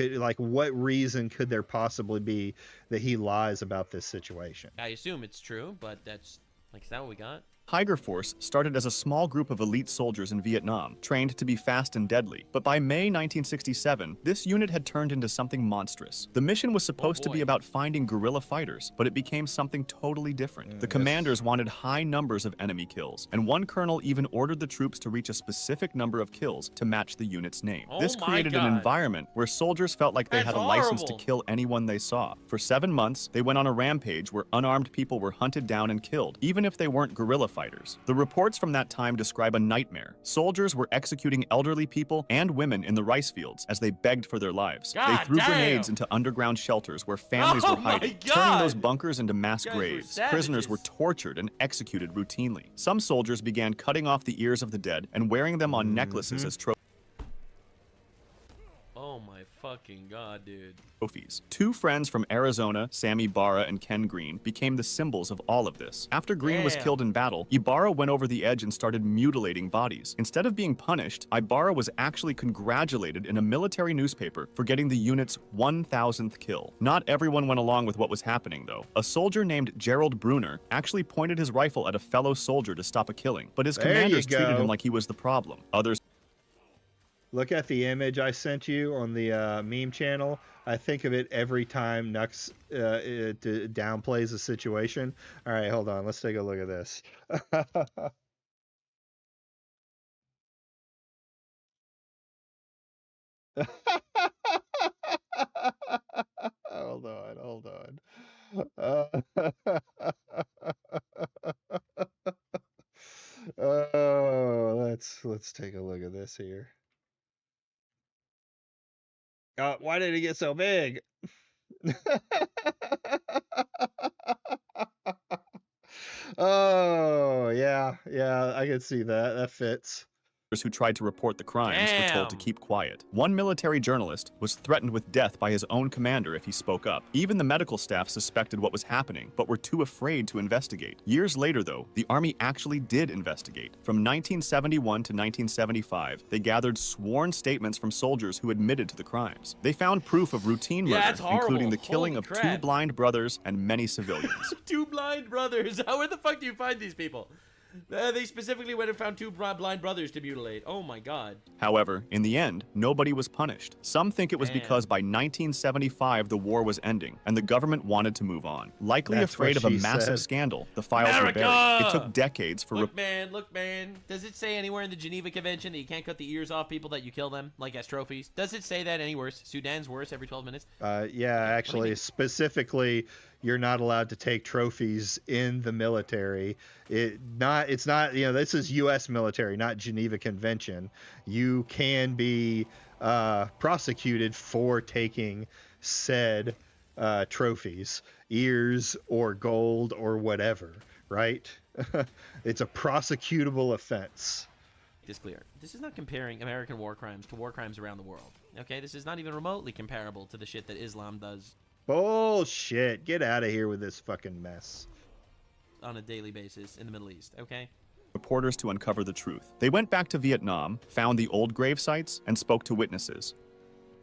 could there possibly be that he lies about this situation? I assume it's true, but that's like, is that what we got? Tiger Force started as a small group of elite soldiers in Vietnam, trained to be fast and deadly. But by May 1967, this unit had turned into something monstrous. The mission was supposed to be about finding guerrilla fighters, but it became something totally different. The commanders wanted high numbers of enemy kills, and one colonel even ordered the troops to reach a specific number of kills to match the unit's name. This created an environment where soldiers felt like they had a license to kill anyone they saw. For 7 months, they went on a rampage where unarmed people were hunted down and killed, even if they weren't guerrilla fighters. The reports from that time describe a nightmare. Soldiers were executing elderly people and women in the rice fields as they begged for their lives. They threw grenades into underground shelters where families were hiding, turning those bunkers into mass graves. Prisoners were tortured and executed routinely. Some soldiers began cutting off the ears of the dead and wearing them on necklaces as trophies. Oh my fucking god, dude. Trophies. Two friends from Arizona, Sammy Barra and Ken Green, became the symbols of all of this. After Green was Damn. killed in battle, Ibarra went over the edge and started mutilating bodies. Instead of being punished, Ibarra was actually congratulated in a military newspaper for getting the unit's 1,000th kill. Not everyone went along with what was happening, though. A soldier named Gerald Bruner actually pointed his rifle at a fellow soldier to stop a killing, but his There you commanders treated go. him like he was the problem. Others Look at the image I sent you on the meme channel. I think of it every time Nux downplays a situation. All right, hold on. Let's take a look at this. Hold on. Oh, let's take a look at this here. Why did it get so big? Oh, yeah, I can see that. That fits. who tried to report the crimes were told to Damn. keep quiet. One military journalist was threatened with death by his own commander if he spoke up. Even the medical staff suspected what was happening, but were too afraid to investigate. Years later, though, the army actually did investigate. From 1971 to 1975, they gathered sworn statements from soldiers who admitted to the crimes. They found proof of routine Yeah, murder, that's horrible. including the killing Holy of crap. 2 blind brothers and many civilians. Two blind brothers. Where the fuck do you find these people? They specifically went and found two blind brothers to mutilate. Oh my god. However, in the end, nobody was punished. Some think it was Damn. because by 1975 the war was ending and the government wanted to move on. Likely That's afraid what of a she massive said. scandal, the files were buried. America! It took decades for Look, man. Does it say anywhere in the Geneva Convention that you can't cut the ears off people that you kill them, like as trophies? Does it say that any worse? Sudan's worse every 12 minutes? Yeah, actually, specifically, you're not allowed to take trophies in the military. It's not, this is U.S. military, not Geneva Convention. You can be prosecuted for taking said trophies, ears or gold or whatever, right? It's a prosecutable offense. This clear. This is not comparing American war crimes to war crimes around the world. Okay, this is not even remotely comparable to the shit that Islam does Bullshit. Get out of here with this fucking mess. on a daily basis in the Middle East, okay? reporters to uncover the truth. They went back to Vietnam, found the old grave sites, and spoke to witnesses.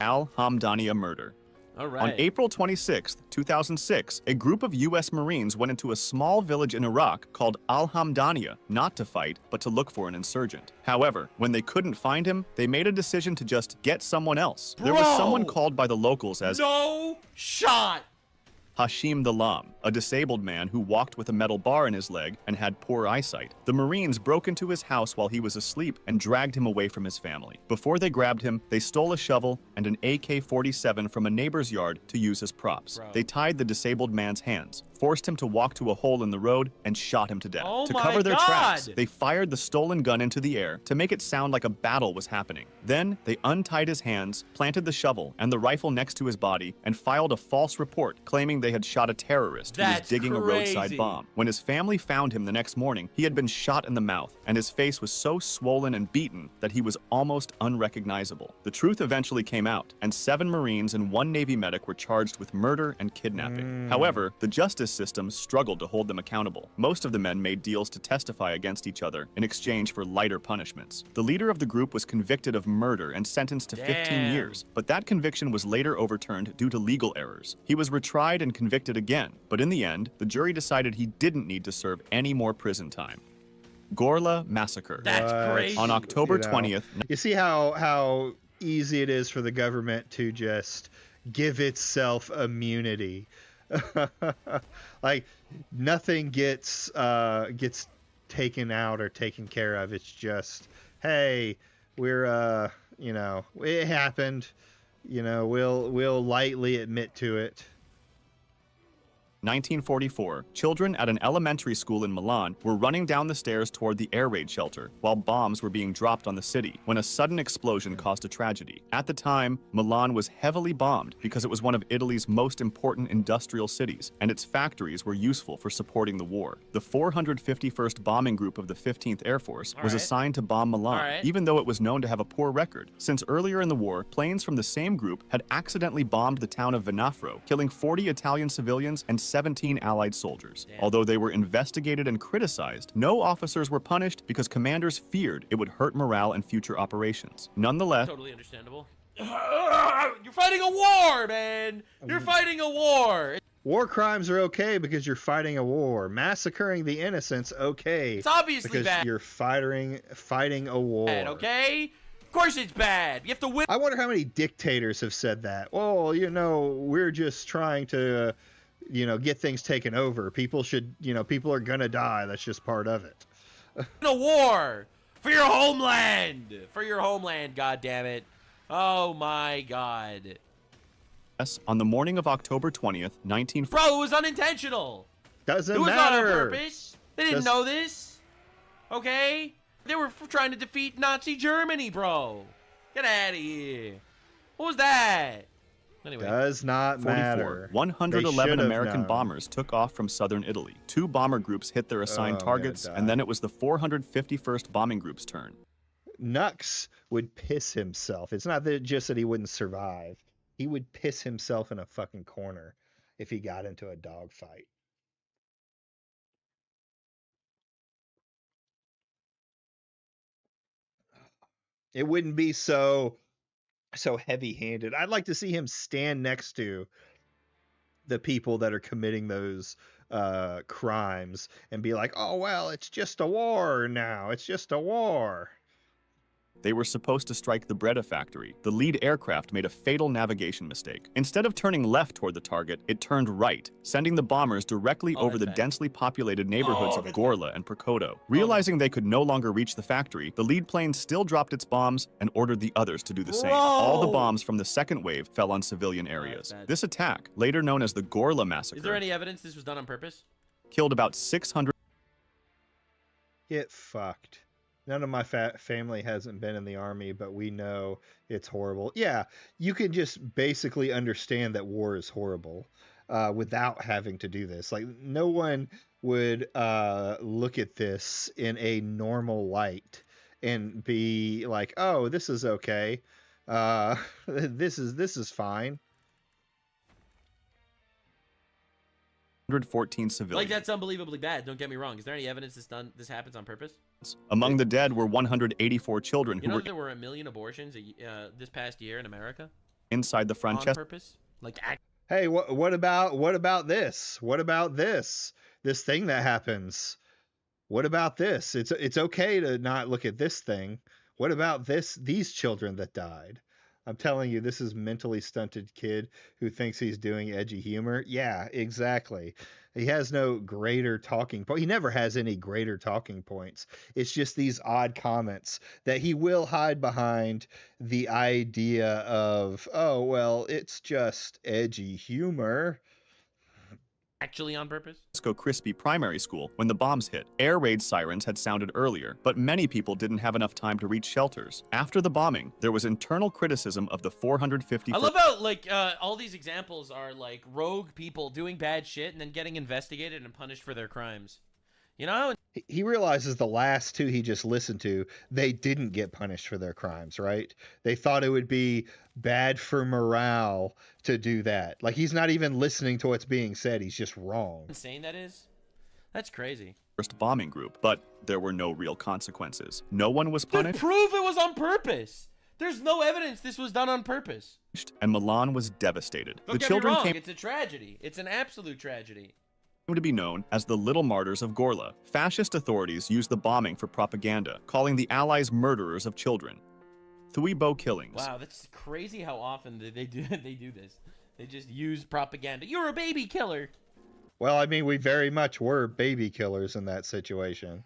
Al-Hamdaniya murder. All right. On April 26, 2006, a group of U.S. Marines went into a small village in Iraq called Al-Hamdaniya, not to fight, but to look for an insurgent. However, when they couldn't find him, they made a decision to just get someone else. There was someone called by the locals as No shot! Hashim the Lam, a disabled man who walked with a metal bar in his leg and had poor eyesight. The Marines broke into his house while he was asleep and dragged him away from his family. Before they grabbed him, they stole a shovel and an AK-47 from a neighbor's yard to use as props. Bro. They tied the disabled man's hands, forced him to walk to a hole in the road, and shot him to death. Oh To my cover their tracks, God! they fired the stolen gun into the air to make it sound like a battle was happening. Then, they untied his hands, planted the shovel and the rifle next to his body, and filed a false report claiming they had shot a terrorist who was That's digging a roadside crazy. bomb. When his family found him the next morning, he had been shot in the mouth, and his face was so swollen and beaten that he was almost unrecognizable. The truth eventually came out, and 7 Marines and 1 Navy medic were charged with murder and kidnapping. However, the justice system struggled to hold them accountable. Most of the men made deals to testify against each other in exchange for lighter punishments. The leader of the group was convicted of murder and sentenced to 15 Damn. years, but that conviction was later overturned due to legal errors. He was retried and convicted again, but in the end, the jury decided he didn't need to serve any more prison time. Gorla Massacre. That's crazy. On October You know. 20th, You see how easy it is for the government to just give itself immunity. Like nothing gets taken out or taken care of. It's just, hey, we're it happened. We'll lightly admit to it. 1944, children at an elementary school in Milan were running down the stairs toward the air raid shelter while bombs were being dropped on the city when a sudden explosion caused a tragedy. At the time, Milan was heavily bombed because it was one of Italy's most important industrial cities, and its factories were useful for supporting the war. The 451st Bombing Group of the 15th Air Force was assigned to bomb Milan, even though it was known to have a poor record, since earlier in the war, planes from the same group had accidentally bombed the town of Venafro, killing 40 Italian civilians and 17 Allied soldiers. Although they were investigated and criticized, no officers were punished because commanders feared it would hurt morale in future operations. Nonetheless, Totally understandable. You're fighting a war, man! You're fighting a war! War crimes are okay because you're fighting a war. Massacring the innocents, okay. It's obviously because bad. you're fighting a war. Okay? Of course it's bad. You have to win. I wonder how many dictators have said that. Well, you know, we're just trying to, you know, get things taken over. People should, you know, people are gonna die. That's just part of it. A war for your homeland. For your homeland, God damn it. Oh my god. on the morning of October 20th, 19... Bro, it was unintentional. Doesn't matter. It was matter. not on purpose. They didn't know this. Okay? They were trying to defeat Nazi Germany, bro. Get out of here. What was that? Anyway. Does not matter. 111 American bombers took off from southern Italy. 2 bomber groups hit their assigned targets, and then it was the 451st Bombing Group's turn. Nux would piss himself. It's not that just that he wouldn't survive. He would piss himself in a fucking corner if he got into a dogfight. It wouldn't be so heavy-handed. I'd like to see him stand next to the people that are committing those crimes and be like, oh, well, it's just a war now. It's just a war. They were supposed to strike the Breda factory. The lead aircraft made a fatal navigation mistake. Instead of turning left toward the target, it turned right, sending the bombers directly over the densely populated neighborhoods of Gorla and Prokoto. Realizing they could no longer reach the factory, the lead plane still dropped its bombs and ordered the others to do the same. All the bombs from the second wave fell on civilian areas. This attack, later known as the Gorla Massacre, is there any evidence this was done on purpose? Killed about 600. Get fucked. None of my family hasn't been in the army, but we know it's horrible. Yeah, you can just basically understand that war is horrible without having to do this. Like, no one would look at this in a normal light and be like, oh, this is okay. This is fine. 114 civilians. Like, that's unbelievably bad. Don't get me wrong. Is there any evidence this happens on purpose? Among the dead were 184 children who were... there were 1 million abortions this past year in America? Inside the Francesca... On purpose? Like... Hey, what about this? What about this? This thing that happens? What about this? It's okay to not look at this thing. What about these children that died? I'm telling you, this is mentally stunted kid who thinks he's doing edgy humor. Yeah, exactly. He has no greater talking point. He never has any greater talking points. It's just these odd comments that he will hide behind the idea of, oh, well, it's just edgy humor. Actually on purpose? Crispy Primary School when the bombs hit. Air raid sirens had sounded earlier, but many people didn't have enough time to reach shelters. After the bombing, there was internal criticism of the 450. I love how, like, all these examples are, like, rogue people doing bad shit and then getting investigated and punished for their crimes. You know? He realizes the last 2 he just listened to, they didn't get punished for their crimes, right? They thought it would be bad for morale to do that. Like, he's not even listening to what's being said. He's just wrong. Insane that is? That's crazy. First bombing group, but there were no real consequences. No one was punished. Then prove it was on purpose. There's no evidence this was done on purpose. And Milan was devastated. Don't get me wrong, it's a tragedy. It's an absolute tragedy. To be known as the Little Martyrs of Gorla. Fascist authorities used the bombing for propaganda, calling the Allies murderers of children. Thuibo killings. Wow, that's crazy how often they do this. They just use propaganda. You're a baby killer. Well, I mean, we very much were baby killers in that situation.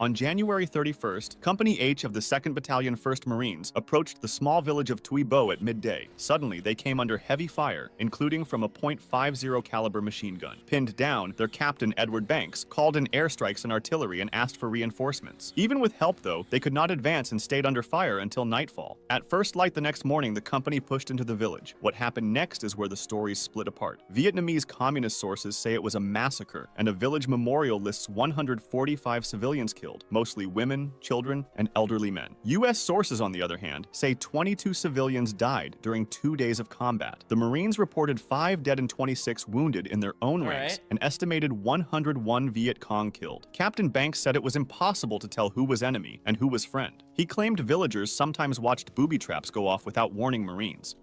On January 31st, Company H of the 2nd Battalion 1st Marines approached the small village of Tuibo at midday. Suddenly, they came under heavy fire, including from a .50 caliber machine gun. Pinned down, their captain, Edward Banks, called in airstrikes and artillery and asked for reinforcements. Even with help, though, they could not advance and stayed under fire until nightfall. At first light the next morning, the company pushed into the village. What happened next is where the stories split apart. Vietnamese communist sources say it was a massacre, and a village memorial lists 145 civilians killed, mostly women, children, and elderly men. U.S. sources, on the other hand, say 22 civilians died during 2 days of combat. The Marines reported 5 dead and 26 wounded in their own ranks, an estimated 101 Viet Cong killed. Captain Banks said it was impossible to tell who was enemy and who was friend. He claimed villagers sometimes watched booby traps go off without warning Marines.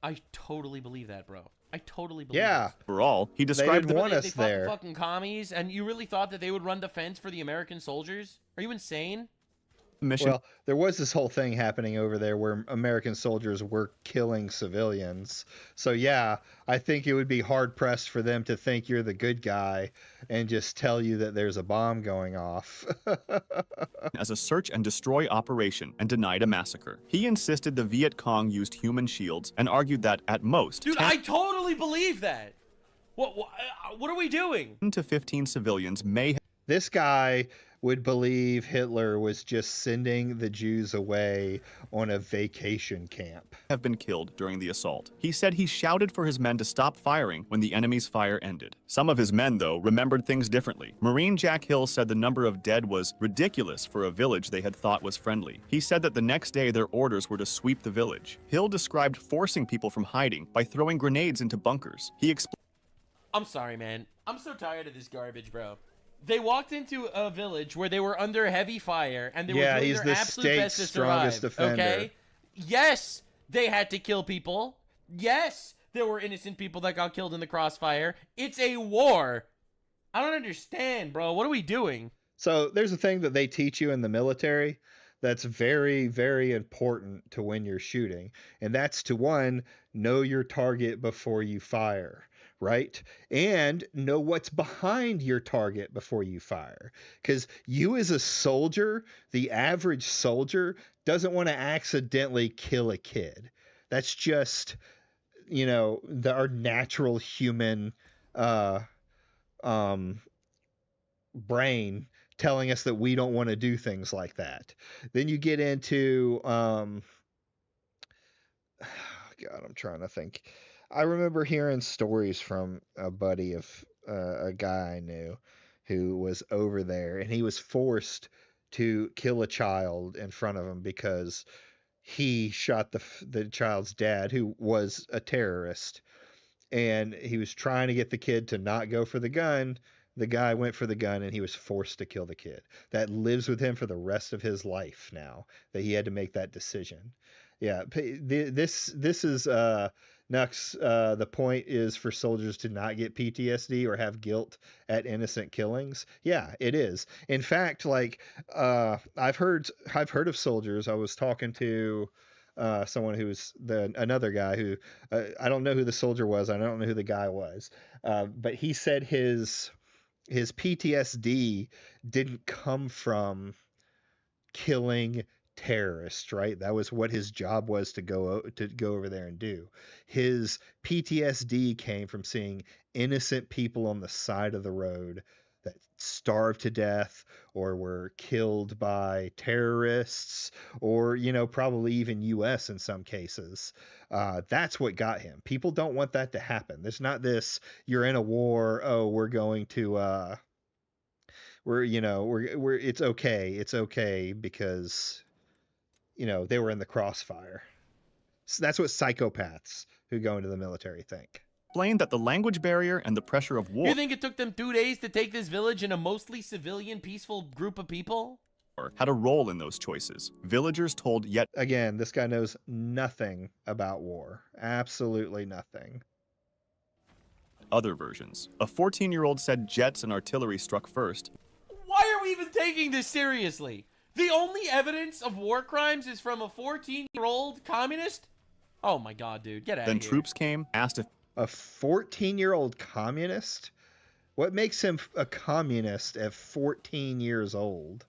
I totally believe that, bro. I totally believe Yeah. this. Overall, he described They the want us They fought there. the fucking commies, and you really thought that they would run defense for the American soldiers? Are you insane? mission. Well, there was this whole thing happening over there where American soldiers were killing civilians. So yeah, I think it would be hard pressed for them to think you're the good guy and just tell you that there's a bomb going off. As a search and destroy operation and denied a massacre. He insisted the Viet Cong used human shields and argued that at most Dude, I totally believe that. What are we doing? 10 to 15 civilians may This guy would believe Hitler was just sending the Jews away on a vacation camp. have been killed during the assault. He said he shouted for his men to stop firing when the enemy's fire ended. Some of his men, though, remembered things differently. Marine Jack Hill said the number of dead was ridiculous for a village they had thought was friendly. He said that the next day their orders were to sweep the village. Hill described forcing people from hiding by throwing grenades into bunkers. He explained, I'm sorry, man. I'm so tired of this garbage, bro. They walked into a village where they were under heavy fire, and they were doing he's their the absolute best to state's survive. strongest defender. Okay? Yes, they had to kill people. Yes, there were innocent people that got killed in the crossfire. It's a war. I don't understand, bro. What are we doing? So there's a thing that they teach you in the military that's very, very important to when you're shooting. And that's to, one, know your target before you fire, right? And know what's behind your target before you fire. Because you as a soldier, the average soldier, doesn't want to accidentally kill a kid. That's just, you know, our natural human brain telling us that we don't want to do things like that. Then you get into God, I'm trying to think. I remember hearing stories from a buddy of a guy I knew who was over there, and he was forced to kill a child in front of him because he shot the child's dad, who was a terrorist, and he was trying to get the kid to not go for the gun. The guy went for the gun, and he was forced to kill the kid. That lives with him for the rest of his life now, that he had to make that decision. Yeah, this is Nux. The point is for soldiers to not get PTSD or have guilt at innocent killings. Yeah, it is. In fact, like I've heard of soldiers. I was talking to someone who's another guy who I don't know who the soldier was. I don't know who the guy was, but he said his PTSD didn't come from killing terrorists, right? That was what his job was, to go over there and do. His PTSD came from seeing innocent people on the side of the road that starved to death or were killed by terrorists, or, you know, probably even US in some cases. That's what got him. People don't want that to happen. There's not this, you're in a war, oh, we're going to it's okay because, you know, they were in the crossfire. So that's what psychopaths who go into the military think. explained that the language barrier and the pressure of war You think it took them 2 days to take this village in a mostly civilian, peaceful group of people? had a role in those choices. Villagers told yet Again, this guy knows nothing about war. Absolutely nothing. other versions. A 14-year-old said jets and artillery struck first. Why are we even taking this seriously? The only evidence of war crimes is from a 14-year-old communist? Oh my god, dude. Get out Then of here. troops came, asked if A 14-year-old communist? What makes him a communist at 14 years old?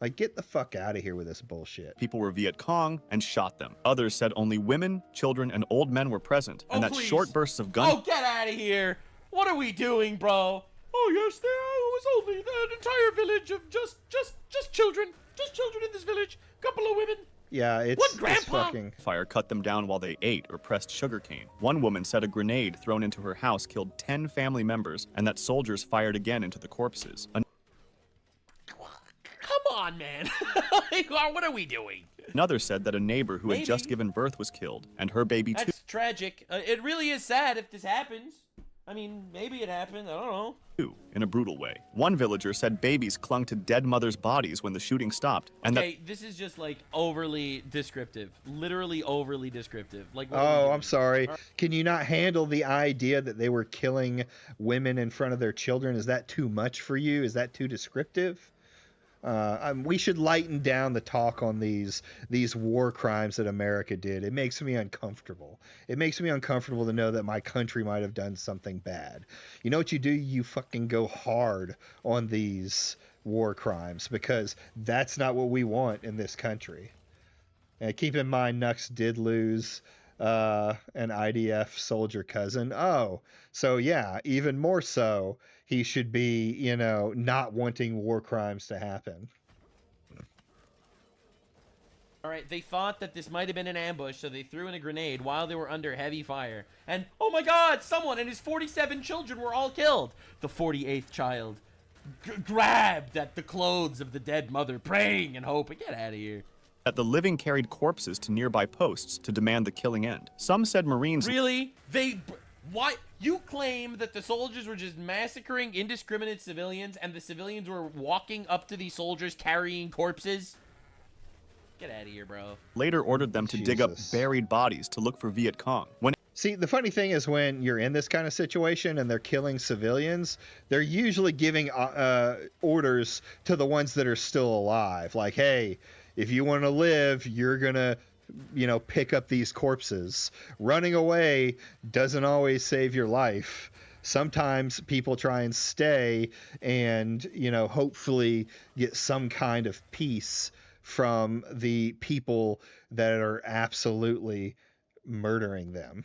Like, get the fuck out of here with this bullshit. people were Viet Cong and shot them. Others said only women, children, and old men were present, and that please. short bursts of gun. Oh, get out of here! What are we doing, bro? Oh yes, there was only an entire village of just children, just children in this village. Couple of women. Yeah, it's, What, it's Grandpa? fucking... Fire cut them down while they ate or pressed sugarcane. One woman said a grenade thrown into her house killed 10 family members, and that soldiers fired again into the corpses. Come on, man. Like, what are we doing? Another said that a neighbor who had just Maybe. given birth was killed, and her baby too. That's tragic. It really is sad if this happens. I mean, maybe it happened. I don't know. In a brutal way. One villager said babies clung to dead mothers' bodies when the shooting stopped, and Okay, this is just like overly descriptive. Literally overly descriptive. Like. What are we Oh, doing? I'm sorry. Can you not handle the idea that they were killing women in front of their children? Is that too much for you? Is that too descriptive? We should lighten down the talk on these war crimes that America did. It makes me uncomfortable. It makes me uncomfortable to know that my country might have done something bad. You know what you do? You fucking go hard on these war crimes, because that's not what we want in this country. And keep in mind, Nux did lose an IDF soldier cousin. Oh, so yeah, even more so, he should be, you know, not wanting war crimes to happen. All right, they thought that this might have been an ambush, so they threw in a grenade while they were under heavy fire. And, oh my god, someone and his 47 children were all killed. The 48th child grabbed at the clothes of the dead mother, praying and hoping. Get out of here. that the living carried corpses to nearby posts to demand the killing end. Some said Marines... Really? Why? You claim that the soldiers were just massacring indiscriminate civilians and the civilians were walking up to these soldiers carrying corpses? Get out of here, bro. later ordered them to dig up Jesus. buried bodies to look for Viet Cong. When See, the funny thing is when you're in this kind of situation and they're killing civilians, they're usually giving orders to the ones that are still alive. Like, hey, if you want to live, you're going to, you know, pick up these corpses. Running away doesn't always save your life. Sometimes people try and stay and, you know, hopefully get some kind of peace from the people that are absolutely murdering them.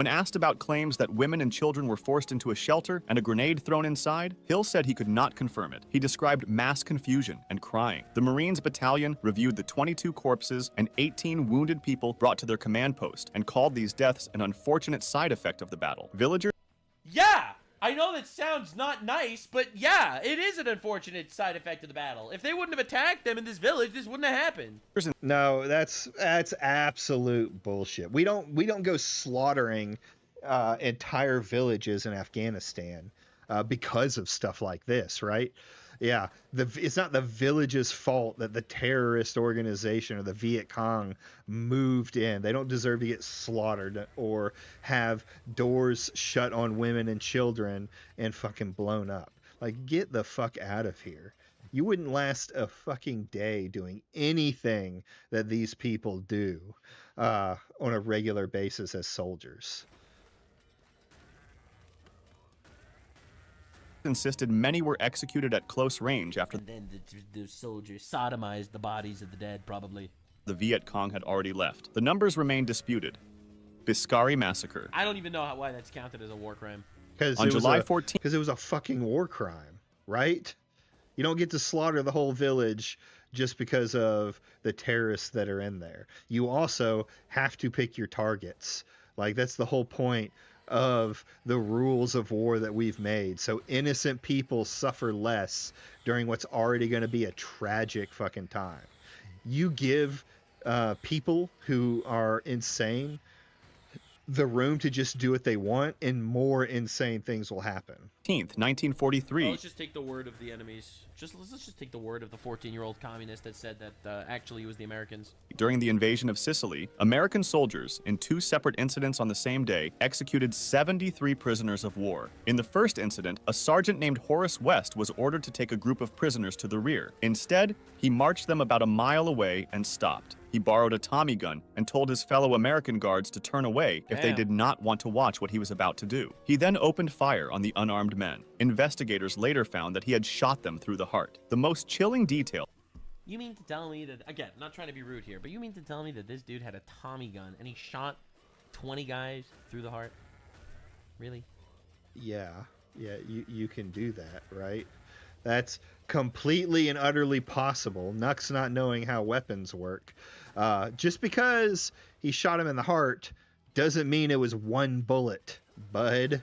When asked about claims that women and children were forced into a shelter and a grenade thrown inside, Hill said he could not confirm it. He described mass confusion and crying. The Marines battalion reviewed the 22 corpses and 18 wounded people brought to their command post and called these deaths an unfortunate side effect of the battle. Villagers Yeah! I know that sounds not nice, but yeah, it is an unfortunate side effect of the battle. If they wouldn't have attacked them in this village, this wouldn't have happened. No, that's absolute bullshit. We don't go slaughtering entire villages in Afghanistan because of stuff like this, right? Yeah, it's not the village's fault that the terrorist organization or the Viet Cong moved in. They don't deserve to get slaughtered or have doors shut on women and children and fucking blown up. Like, get the fuck out of here. You wouldn't last a fucking day doing anything that these people do on a regular basis as soldiers. insisted many were executed at close range after And then the soldiers sodomized the bodies of the dead, probably. the Viet Cong had already left. The numbers remain disputed. Biscari Massacre. I don't even know why that's counted as a war crime. On July 14th, because it was a fucking war crime, right? You don't get to slaughter the whole village just because of the terrorists that are in there. You also have to pick your targets. Like, that's the whole point of the rules of war that we've made. So innocent people suffer less during what's already going to be a tragic fucking time. You give people who are insane the room to just do what they want, and more insane things will happen. 1943. Well, let's just take the word of the enemies. Let's just take the word of the 14-year-old communist that said that actually it was the Americans. During the invasion of Sicily, American soldiers, in 2 separate incidents on the same day, executed 73 prisoners of war. In the first incident, a sergeant named Horace West was ordered to take a group of prisoners to the rear. Instead, he marched them about a mile away and stopped. He borrowed a Tommy gun and told his fellow American guards to turn away if they Damn. did not want to watch what he was about to do. He then opened fire on the unarmed men. Investigators later found that he had shot them through the heart. The most chilling detail You mean to tell me that, again, not trying to be rude here, but you mean to tell me that this dude had a Tommy gun and he shot 20 guys through the heart? Really? Yeah, you can do that, right? That's completely and utterly possible. Nux not knowing how weapons work. Just because he shot him in the heart doesn't mean it was one bullet, bud.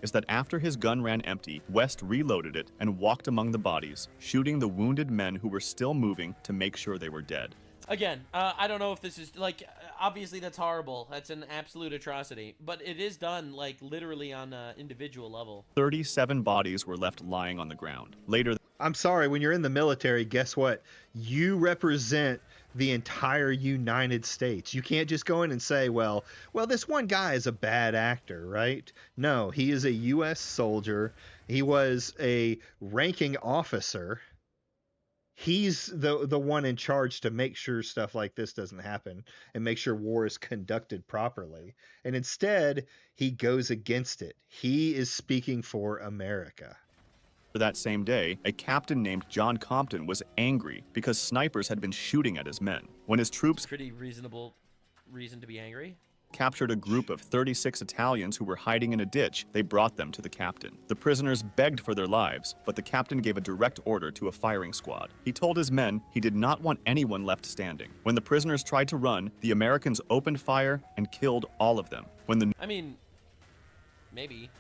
Is that after his gun ran empty, West reloaded it and walked among the bodies, shooting the wounded men who were still moving to make sure they were dead. Again, I don't know if this is, like, obviously that's horrible. That's an absolute atrocity. But it is done, like, literally on an individual level. 37 bodies were left lying on the ground. Later, I'm sorry, when you're in the military, guess what? You represent the entire United States. You can't just go in and say, well, this one guy is a bad actor, right? No, he is a U.S. soldier. He was a ranking officer. He's the one in charge to make sure stuff like this doesn't happen and make sure war is conducted properly. And instead, he goes against it. He is speaking for America. that same day, a captain named John Compton was angry because snipers had been shooting at his men. When his troops Pretty reasonable reason to be angry. captured a group of 36 Italians who were hiding in a ditch, they brought them to the captain. The prisoners begged for their lives, but the captain gave a direct order to a firing squad. He told his men he did not want anyone left standing. When the prisoners tried to run, the Americans opened fire and killed all of them. When the I mean, maybe.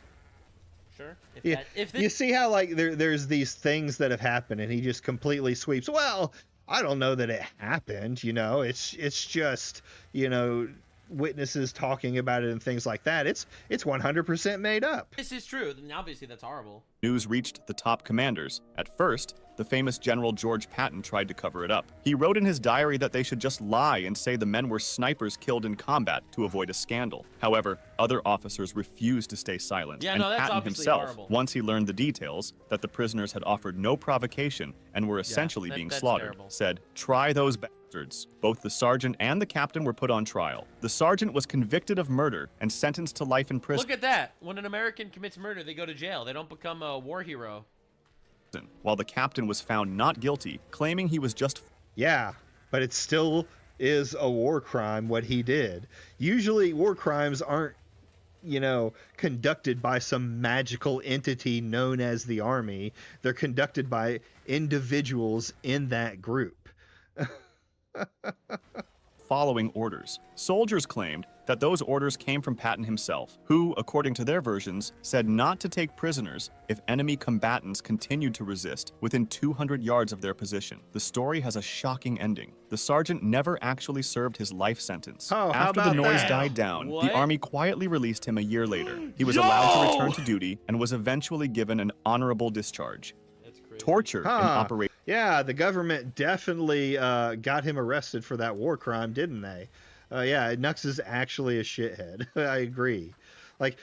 Sure. If Yeah, that, if you see how like there's these things that have happened and he just completely sweeps. Well, I don't know that it happened, you know. It's just, you know, witnesses talking about it and things like that. It's 100% made up. this is true, then obviously that's horrible. news reached the top commanders, at first, the famous General George Patton tried to cover it up. He wrote in his diary that they should just lie and say the men were snipers killed in combat to avoid a scandal. However, other officers refused to stay silent. Yeah, and no, that's Patton obviously himself, horrible. once he learned the details, that the prisoners had offered no provocation and were essentially being that's slaughtered, terrible. said, "Try those bastards." Both the sergeant and the captain were put on trial. The sergeant was convicted of murder and sentenced to life in prison. Look at that. When an American commits murder, they go to jail. They don't become a war hero. While the captain was found not guilty, claiming he was just Yeah, but it still is a war crime what he did. Usually war crimes aren't, you know, conducted by some magical entity known as the army. They're conducted by individuals in that group. following orders. Soldiers claimed that those orders came from Patton himself, who, according to their versions, said not to take prisoners if enemy combatants continued to resist within 200 yards of their position. The story has a shocking ending. The sergeant never actually served his life sentence. Oh, how After the about noise that? died down, What? the army quietly released him a year later. He was allowed to return to duty and was eventually given an honorable discharge. That's crazy. Torture in Operation Yeah, the government definitely got him arrested for that war crime, didn't they? Yeah, Nux is actually a shithead. I agree. Like,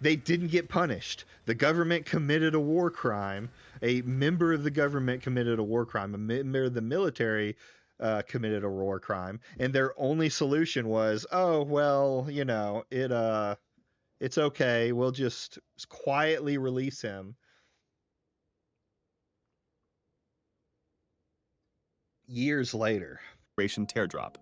they didn't get punished. The government committed a war crime. A member of the government committed a war crime. A member of the military committed a war crime. And their only solution was, oh, well, you know, it's okay. We'll just quietly release him. Years later. Teardrop.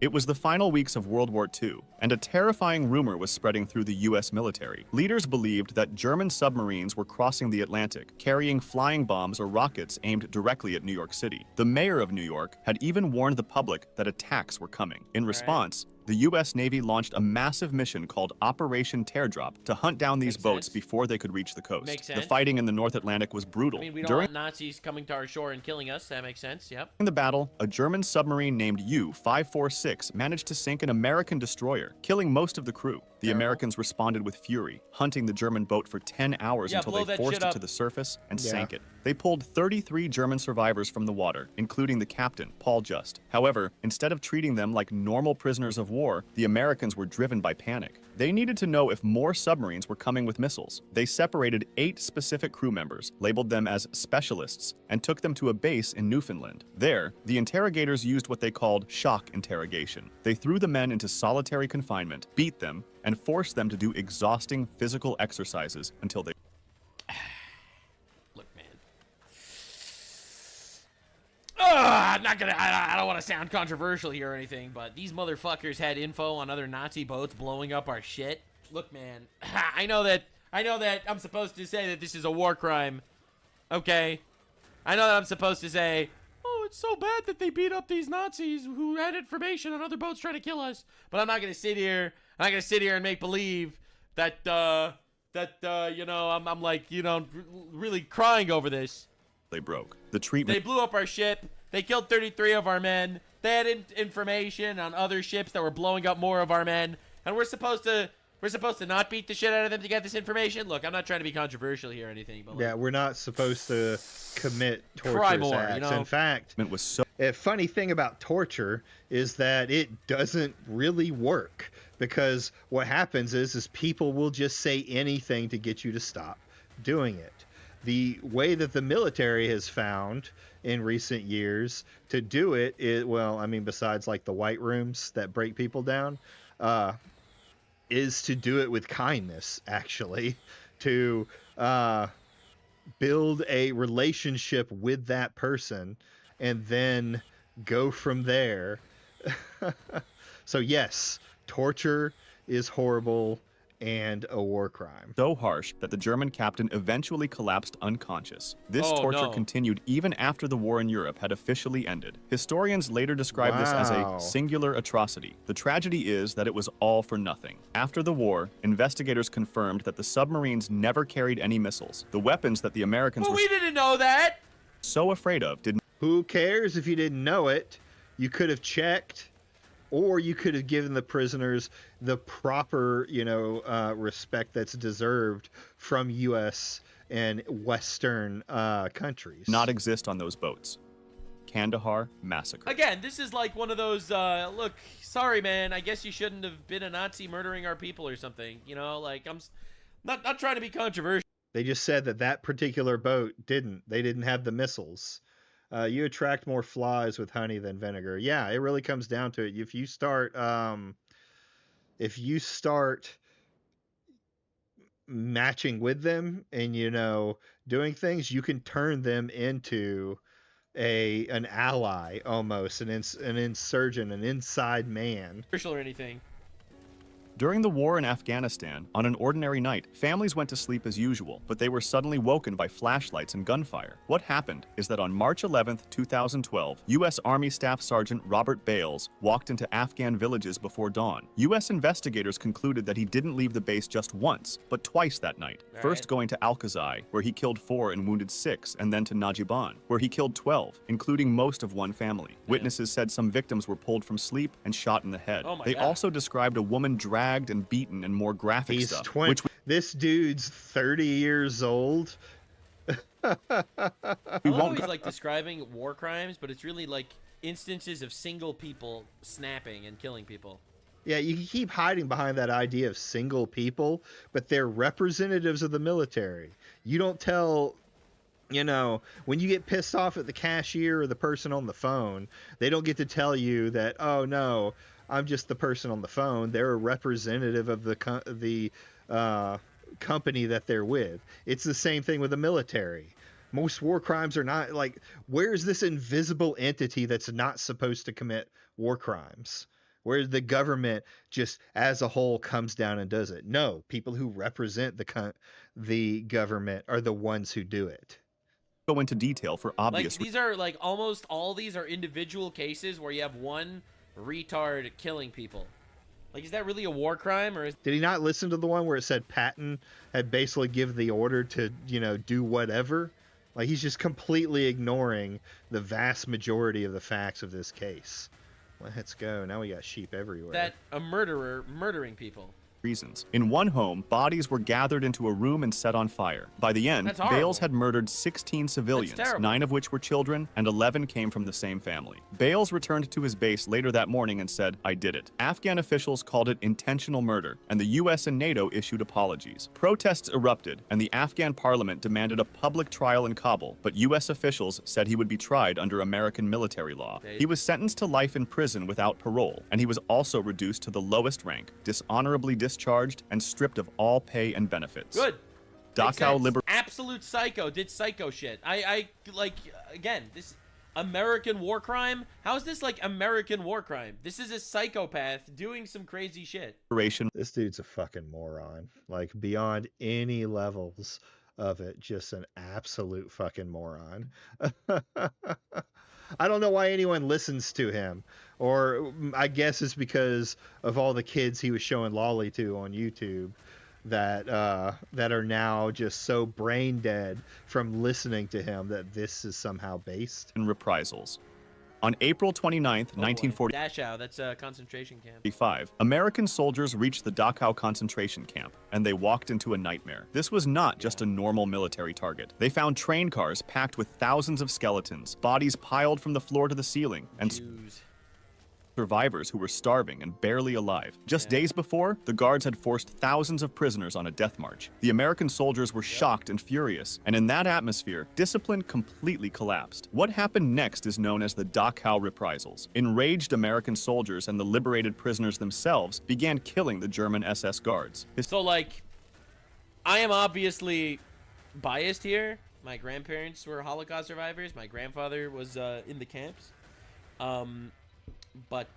It was the final weeks of World War II, and a terrifying rumor was spreading through the US military. Leaders believed that German submarines were crossing the Atlantic, carrying flying bombs or rockets aimed directly at New York City. The mayor of New York had even warned the public that attacks were coming. In response, the US Navy launched a massive mission called Operation Teardrop to hunt down these Makes boats sense. before they could reach the coast. Makes The sense. fighting in the North Atlantic was brutal. I mean, we don't During want Nazis coming to our shore and killing us. That makes sense. Yep. the battle, a German submarine named U-546 managed to sink an American destroyer, killing most of the crew. The Terrible. Americans responded with fury, hunting the German boat for 10 hours Yeah, until blow they that forced shit it up. to the surface and Yeah. sank it. They pulled 33 German survivors from the water, including the captain, Paul Just. However, instead of treating them like normal prisoners of war, the Americans were driven by panic. They needed to know if more submarines were coming with missiles. They separated 8 specific crew members, labeled them as specialists, and took them to a base in Newfoundland. There, the interrogators used what they called shock interrogation. They threw the men into solitary confinement, beat them, and forced them to do exhausting physical exercises until they Look, man. I'm not gonna, I don't want to sound controversial here or anything, but these motherfuckers had info on other Nazi boats blowing up our shit. Look, man, I know that I'm supposed to say that this is a war crime, okay? I know that I'm supposed to say, oh, it's so bad that they beat up these Nazis who had information on other boats trying to kill us. But I'm not gonna sit here and make believe that, you know, I'm like, you know, really crying over this. They broke. The treatment. They blew up our ship. They killed 33 of our men. They had information on other ships that were blowing up more of our men. And we're supposed to not beat the shit out of them to get this information? Look, I'm not trying to be controversial here or anything, but Yeah, we're not supposed to commit Cry torturous more, acts. you know? In fact, was so. a funny thing about torture is that it doesn't really work, because what happens is people will just say anything to get you to stop doing it. The way that the military has found in recent years to do it is, well, I mean, besides like the white rooms that break people down, is to do it with kindness, actually, to build a relationship with that person and then go from there. So yes, torture is horrible and a war crime. So harsh that the German captain eventually collapsed unconscious. This Oh, torture no. continued even after the war in Europe had officially ended. Historians later described this as Wow. a singular atrocity. The tragedy is that it was all for nothing. After the war, investigators confirmed that the submarines never carried any missiles. The weapons that the Americans But were we didn't know that. so afraid of did Who cares if you didn't know it? You could have checked, or you could have given the prisoners the proper, respect that's deserved from U.S. and Western countries. not exist on those boats. Kandahar massacre. Again, this is like one of those, look, sorry, man, I guess you shouldn't have been a Nazi murdering our people or something. You know, like, I'm not trying to be controversial. They just said that particular boat didn't. They didn't have the missiles. You attract more flies with honey than vinegar. Yeah, it really comes down to it. If you start matching with them and doing things, you can turn them into an ally, almost an insurgent, an inside man. Or anything. During the war in Afghanistan, on an ordinary night, families went to sleep as usual, but they were suddenly woken by flashlights and gunfire. What happened is that on March 11, 2012, U.S. Army Staff Sergeant Robert Bales walked into Afghan villages before dawn. U.S. investigators concluded that he didn't leave the base just once, but twice that night. First going to Al-Qazai, where he killed 4 and wounded 6, and then to Najiban, where he killed 12, including most of one family. Witnesses said some victims were pulled from sleep and shot in the head. Oh my they God. also described a woman dragged and beaten and more graphic He's stuff. 20. Which This dude's 30 years old. we I won't always go- like describing war crimes, but it's really like instances of single people snapping and killing people. Yeah, you can keep hiding behind that idea of single people, but they're representatives of the military. You don't tell, when you get pissed off at the cashier or the person on the phone, they don't get to tell you that, oh no, I'm just the person on the phone. They're a representative of the company that they're with. It's the same thing with the military. Most war crimes are not like, where's this invisible entity that's not supposed to commit war crimes? Where the government just as a whole comes down and does it. No, people who represent the government are the ones who do it. go into detail for obvious Like, these are, like, almost all these are individual cases where you have one retard killing people. Like, is that really a war crime, or is... Did he not listen to the one where it said Patton had basically given the order to, do whatever? Like, he's just completely ignoring the vast majority of the facts of this case. Let's go. Now we got sheep everywhere. that a murderer murdering people? reasons. In one home, bodies were gathered into a room and set on fire. By the end, That's horrible. Bales had murdered 16 civilians, terrible. 9 of which were children, and 11 came from the same family. Bales returned to his base later that morning and said, "I did it." Afghan officials called it intentional murder, and the US and NATO issued apologies. Protests erupted, and the Afghan parliament demanded a public trial in Kabul, but US officials said he would be tried under American military law. He was sentenced to life in prison without parole, and he was also reduced to the lowest rank, dishonorably discharged, and stripped of all pay and benefits. Good. Makes Dachau sense. liber- Absolute psycho did psycho shit. I like, again, this American war crime? How is this like American war crime? This is a psychopath doing some crazy shit. This dude's a fucking moron. Like, beyond any levels of it, just an absolute fucking moron. I don't know why anyone listens to him, or I guess it's because of all the kids he was showing lolly to on YouTube that are now just so brain dead from listening to him that this is somehow based. And reprisals. On April 29th, 1945, Dachau, that's a concentration camp. American soldiers reached the Dachau concentration camp, and they walked into a nightmare. This was not just a normal military target. They found train cars packed with thousands of skeletons, bodies piled from the floor to the ceiling, and survivors who were starving and barely alive. Just days before, the guards had forced thousands of prisoners on a death march. The American soldiers were shocked and furious, and in that atmosphere, discipline completely collapsed. What happened next is known as the Dachau reprisals. Enraged American soldiers and the liberated prisoners themselves began killing the German SS guards. So, like, I am obviously biased here. My grandparents were Holocaust survivors. My grandfather was in the camps. But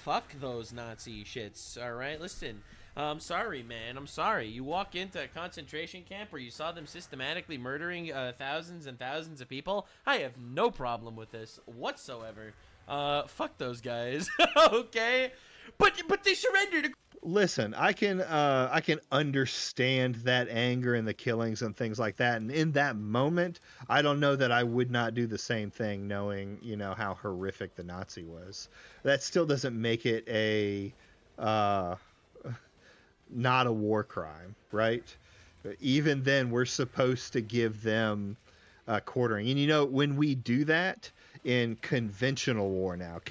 fuck those Nazi shits, alright? Listen, I'm sorry, man. I'm sorry. You walk into a concentration camp where you saw them systematically murdering thousands and thousands of people. I have no problem with this whatsoever. Fuck those guys, okay? But they surrendered. Listen, I can understand that anger and the killings and things like that. And in that moment, I don't know that I would not do the same thing, knowing, you know, how horrific the Nazi was. That still doesn't make it a not a war crime, right? Even then, we're supposed to give them quartering. And, you know, when we do that in conventional war now,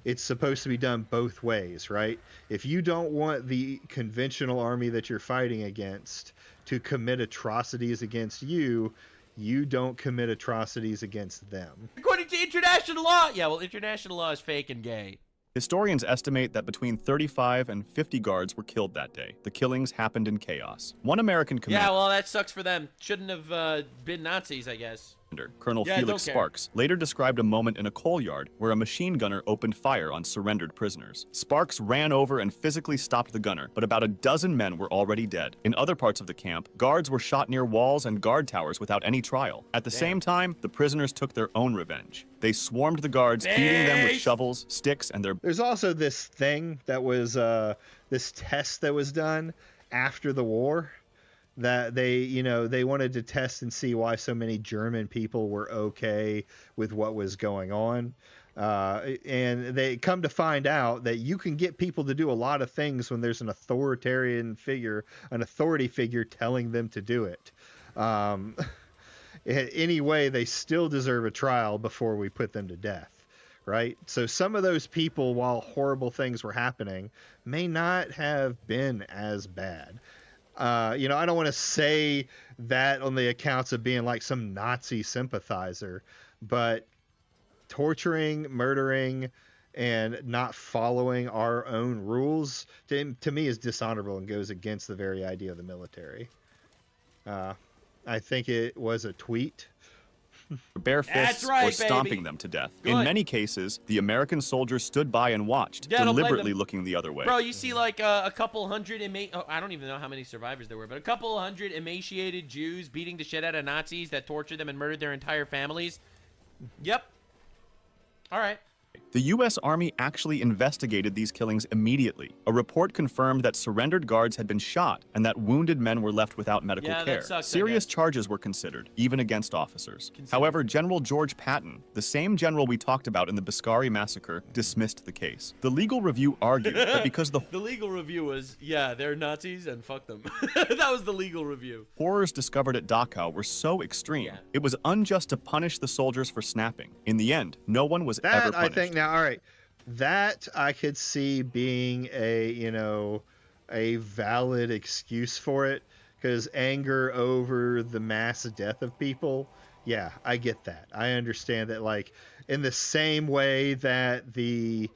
it's supposed to be done both ways, right? If you don't want the conventional army that you're fighting against to commit atrocities against you, you don't commit atrocities against them. According to international law. Yeah, well, international law is fake and gay. Historians estimate that between 35 and 50 guards were killed that day. The killings happened in chaos. One American commander, yeah, well, that sucks for them. Shouldn't have been Nazis, I guess. Colonel Felix Sparks, later described a moment in a coal yard where a machine gunner opened fire on surrendered prisoners. Sparks ran over and physically stopped the gunner, but about a dozen men were already dead. In other parts of the camp, guards were shot near walls and guard towers without any trial. At the same time, the prisoners took their own revenge. They swarmed the guards, beating them with shovels, sticks, and their... There's also this thing that was, this test that was done after the war, that they wanted to test and see why so many German people were okay with what was going on. And they come to find out that you can get people to do a lot of things when there's an authority figure telling them to do it. Anyway, they still deserve a trial before we put them to death, right? So some of those people, while horrible things were happening, may not have been as bad. I don't want to say that on the accounts of being like some Nazi sympathizer, but torturing, murdering, and not following our own rules to me is dishonorable and goes against the very idea of the military. I think it was a tweet. Bare fists or stomping them to death. Good. In many cases, the American soldiers stood by and watched, deliberately looking the other way. Bro, you see like a couple hundred I don't even know how many survivors there were, but a couple hundred emaciated Jews beating the shit out of Nazis that tortured them and murdered their entire families. Yep. All right. The U.S. Army actually investigated these killings immediately. A report confirmed that surrendered guards had been shot and that wounded men were left without medical care. Sucks, Serious charges were considered, even against officers. However, General George Patton, the same general we talked about in the Biscari massacre, dismissed the case. The legal review argued that because the legal review was, yeah, they're Nazis and fuck them. That was the legal review. Horrors discovered at Dachau were so extreme, it was unjust to punish the soldiers for snapping. In the end, no one was ever punished. I think now, all right, that I could see being a valid excuse for it, because anger over the mass death of people, yeah, I get that. I understand that, like, in the same way that the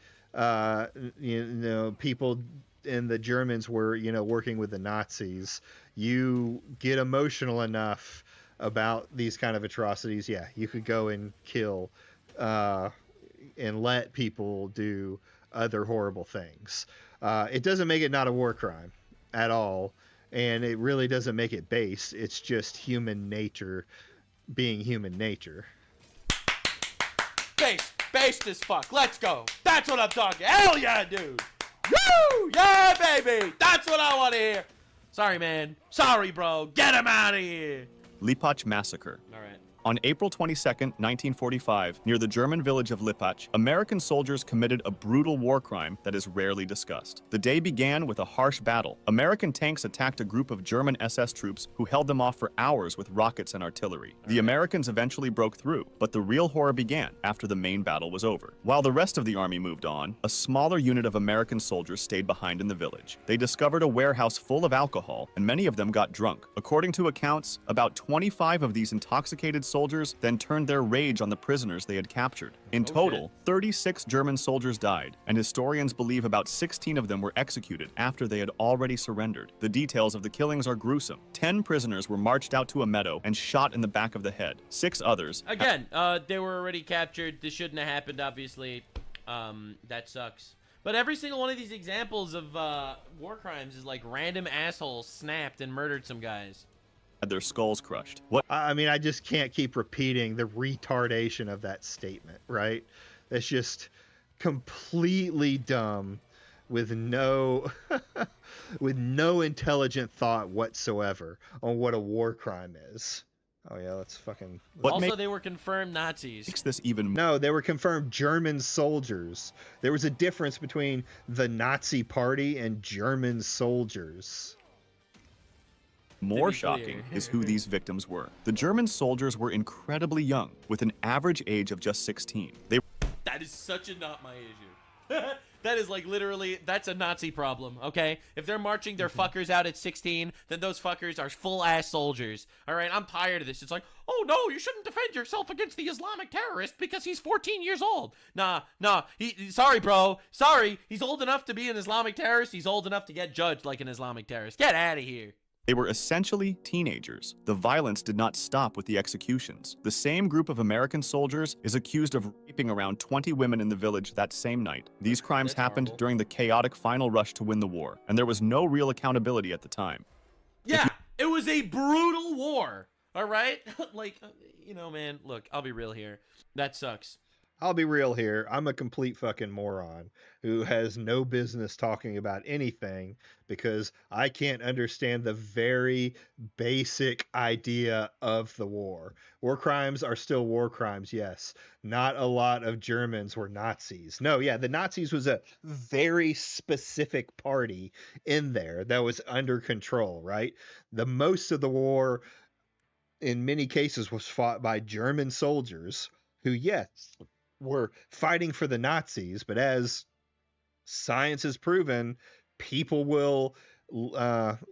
people and the Germans were working with the Nazis, you get emotional enough about these kind of atrocities, yeah, you could go and kill and let people do other horrible things. It doesn't make it not a war crime at all, and it really doesn't make it base. It's just human nature being human nature. Based as fuck. Let's go. That's what I'm talking. Hell yeah, dude. Woo! Yeah, baby. That's what I want to hear. Sorry, man. Sorry, bro. Get him out of here. Lipacz Massacre. All right. On April 22nd, 1945, near the German village of Lipacz, American soldiers committed a brutal war crime that is rarely discussed. The day began with a harsh battle. American tanks attacked a group of German SS troops who held them off for hours with rockets and artillery. The Americans eventually broke through, but the real horror began after the main battle was over. While the rest of the army moved on, a smaller unit of American soldiers stayed behind in the village. They discovered a warehouse full of alcohol, and many of them got drunk. According to accounts, about 25 of these intoxicated soldiers then turned their rage on the prisoners they had captured. In total, 36 German soldiers died, and historians believe about 16 of them were executed after they had already surrendered. The details of the killings are gruesome. 10 prisoners were marched out to a meadow and shot in the back of the head. 6 others... Again, they were already captured. This shouldn't have happened, obviously. That sucks. But every single one of these examples of war crimes is like random assholes snapped and murdered some guys. Had their skulls crushed. I mean, I just can't keep repeating the retardation of that statement, right? That's just completely dumb with no with no intelligent thought whatsoever on what a war crime is. Oh yeah, let's fucking... Also, they were confirmed Nazis. Makes this even... No, they were confirmed German soldiers. There was a difference between the Nazi party and German soldiers. More shocking is who these victims were. The German soldiers were incredibly young, with an average age of just 16. That is such a not my issue. That is like literally, that's a Nazi problem, okay? If they're marching their fuckers out at 16, then those fuckers are full-ass soldiers. All right, I'm tired of this. It's like, oh no, you shouldn't defend yourself against the Islamic terrorist because he's 14 years old. Nah, sorry, bro. Sorry, he's old enough to be an Islamic terrorist. He's old enough to get judged like an Islamic terrorist. Get out of here. They were essentially teenagers. The violence did not stop with the executions. The same group of American soldiers is accused of raping around 20 women in the village that same night. These crimes happened during the chaotic final rush to win the war, and there was no real accountability at the time. Yeah, it was a brutal war, all right? Like, you know, man, look, I'll be real here. That sucks. I'll be real here. I'm a complete fucking moron who has no business talking about anything because I can't understand the very basic idea of the war. War crimes are still war crimes, yes. Not a lot of Germans were Nazis. No, yeah, the Nazis was a very specific party in there that was under control, right? The most of the war, in many cases, was fought by German soldiers who, yes, were fighting for the Nazis, but as science has proven, people will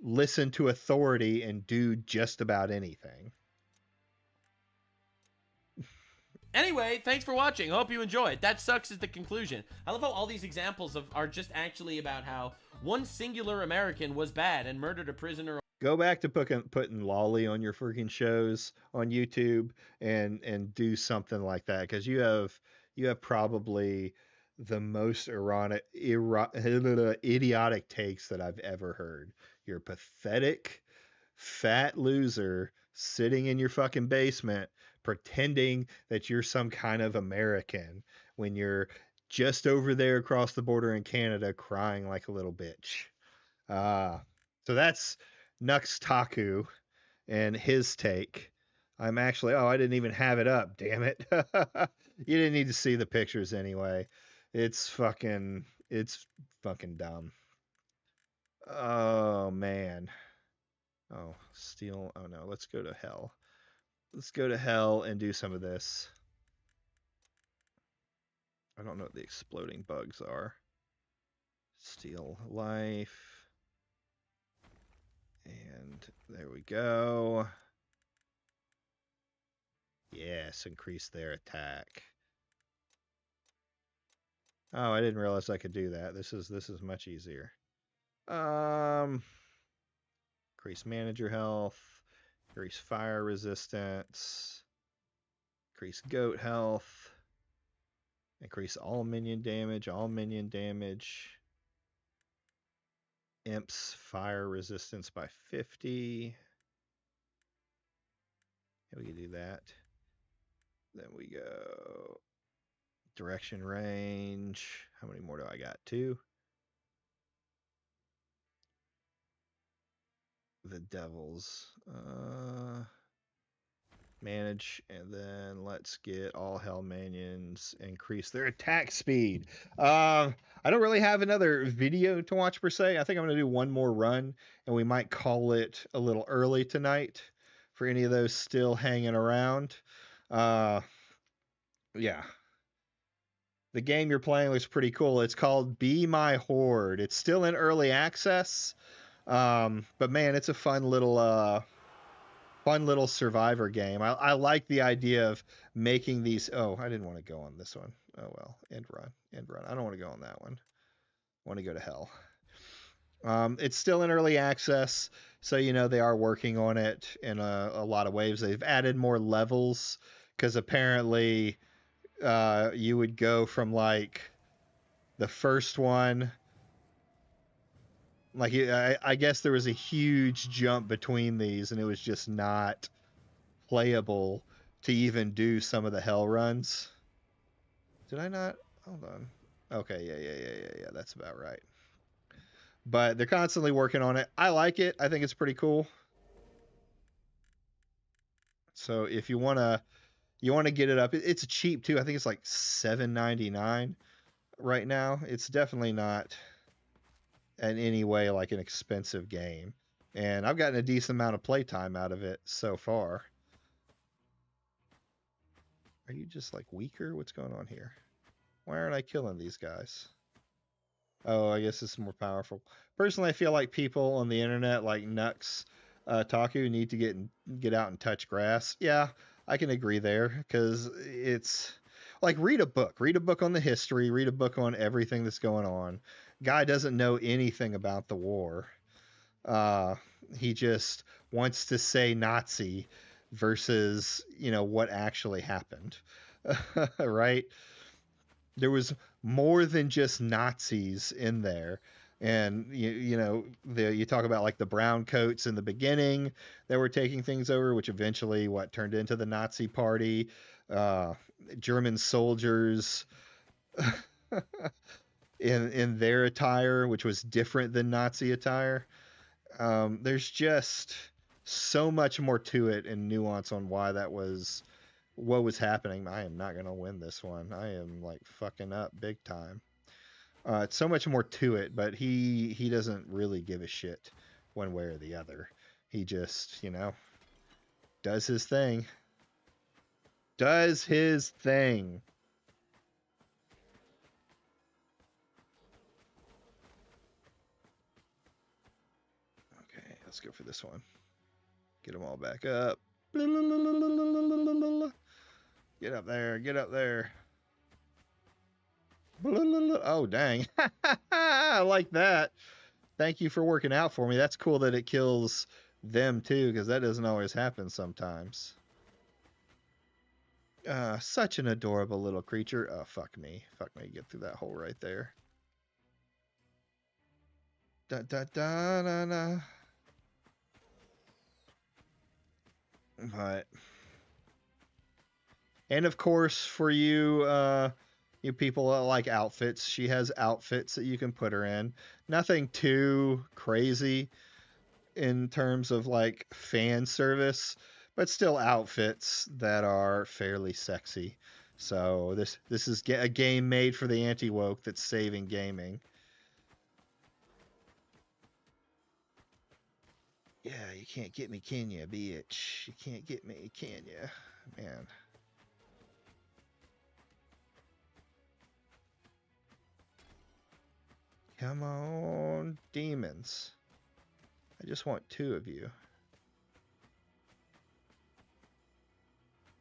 listen to authority and do just about anything. Anyway, thanks for watching. Hope you enjoyed. That sucks is the conclusion. I love how all these examples are just actually about how one singular American was bad and murdered a prisoner. Go back to putting Lolly on your freaking shows on YouTube and do something like that, because you have probably the most idiotic takes that I've ever heard. You're a pathetic, fat loser sitting in your fucking basement pretending that you're some kind of American when you're just over there across the border in Canada crying like a little bitch. So that's Nux Taku and his take. I'm actually, I didn't even have it up, damn it. You didn't need to see the pictures anyway. It's fucking dumb. Oh man. Oh, steel. Oh no, let's go to hell. Let's go to hell and do some of this. I don't know what the exploding bugs are. Steal life. And there we go. Yes, increase their attack. Oh, I didn't realize I could do that. This is much easier. Increase manager health. Increase fire resistance. Increase goat health. Increase all minion damage. Imps fire resistance by 50. Yeah, we can do that. Then we go direction range. How many more do I got? 2. The devils. Manage, and then let's get all hell minions increase their attack speed. I don't really have another video to watch per se. I think I'm gonna do one more run, and we might call it a little early tonight for any of those still hanging around. Yeah. The game you're playing looks pretty cool. It's called Be My Horde. It's still in early access. But man, it's a fun little survivor game. I like the idea of making these. Oh, I didn't want to go on this one. Oh well, end run. I don't want to go on that one. I want to go to hell. It's still in early access, so they are working on it in a lot of ways. They've added more levels because apparently you would go from like the first one. Like I guess there was a huge jump between these, and it was just not playable to even do some of the hell runs. Did I not? Hold on. Okay, yeah. That's about right. But they're constantly working on it. I like it. I think it's pretty cool. So if you wanna get it up, it's cheap too. I think it's like $7.99 right now. It's definitely not in any way like an expensive game, and I've gotten a decent amount of playtime out of it so far. Are you just like weaker? What's going on here? Why aren't I killing these guys? Oh, I guess it's more powerful. Personally, I feel like people on the internet like Nux Taku need to get out and touch grass. Yeah, I can agree there, because it's like read a book on the history, read a book on everything that's going on. Guy doesn't know anything about the war. He just wants to say Nazi versus what actually happened. Right? There was more than just Nazis in there. And you talk about like the brown coats in the beginning that were taking things over, which eventually turned into the Nazi party. German soldiers in their attire, which was different than Nazi attire. There's just so much more to it and nuance on why that was what was happening. I am not gonna win this one. I am like fucking up big time. It's so much more to it, but he doesn't really give a shit one way or the other. He just does his thing. Okay, let's go for this one. Get them all back up. Get up there. Oh, dang. I like that. Thank you for working out for me. That's cool that it kills them too, because that doesn't always happen sometimes. Such an adorable little creature. Oh, fuck me. Get through that hole right there. Da da da da da. But, and of course, for you people that like outfits, she has outfits that you can put her in. Nothing too crazy in terms of like fan service, but still outfits that are fairly sexy. So this is a game made for the anti-woke that's saving gaming. Yeah, you can't get me, can ya, bitch? You can't get me, can ya? Man. Come on, demons. I just want 2 of you.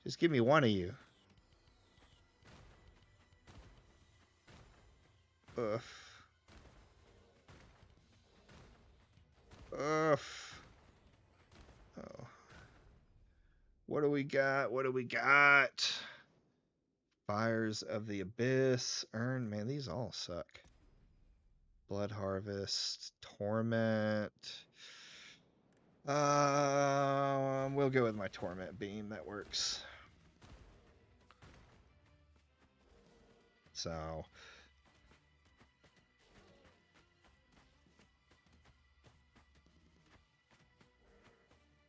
Just give me 1 of you. Oof. Oof. Oh. What do we got? What do we got? Fires of the Abyss. Earn. Man, these all suck. Blood Harvest. Torment. We'll go with my Torment Beam. That works. So...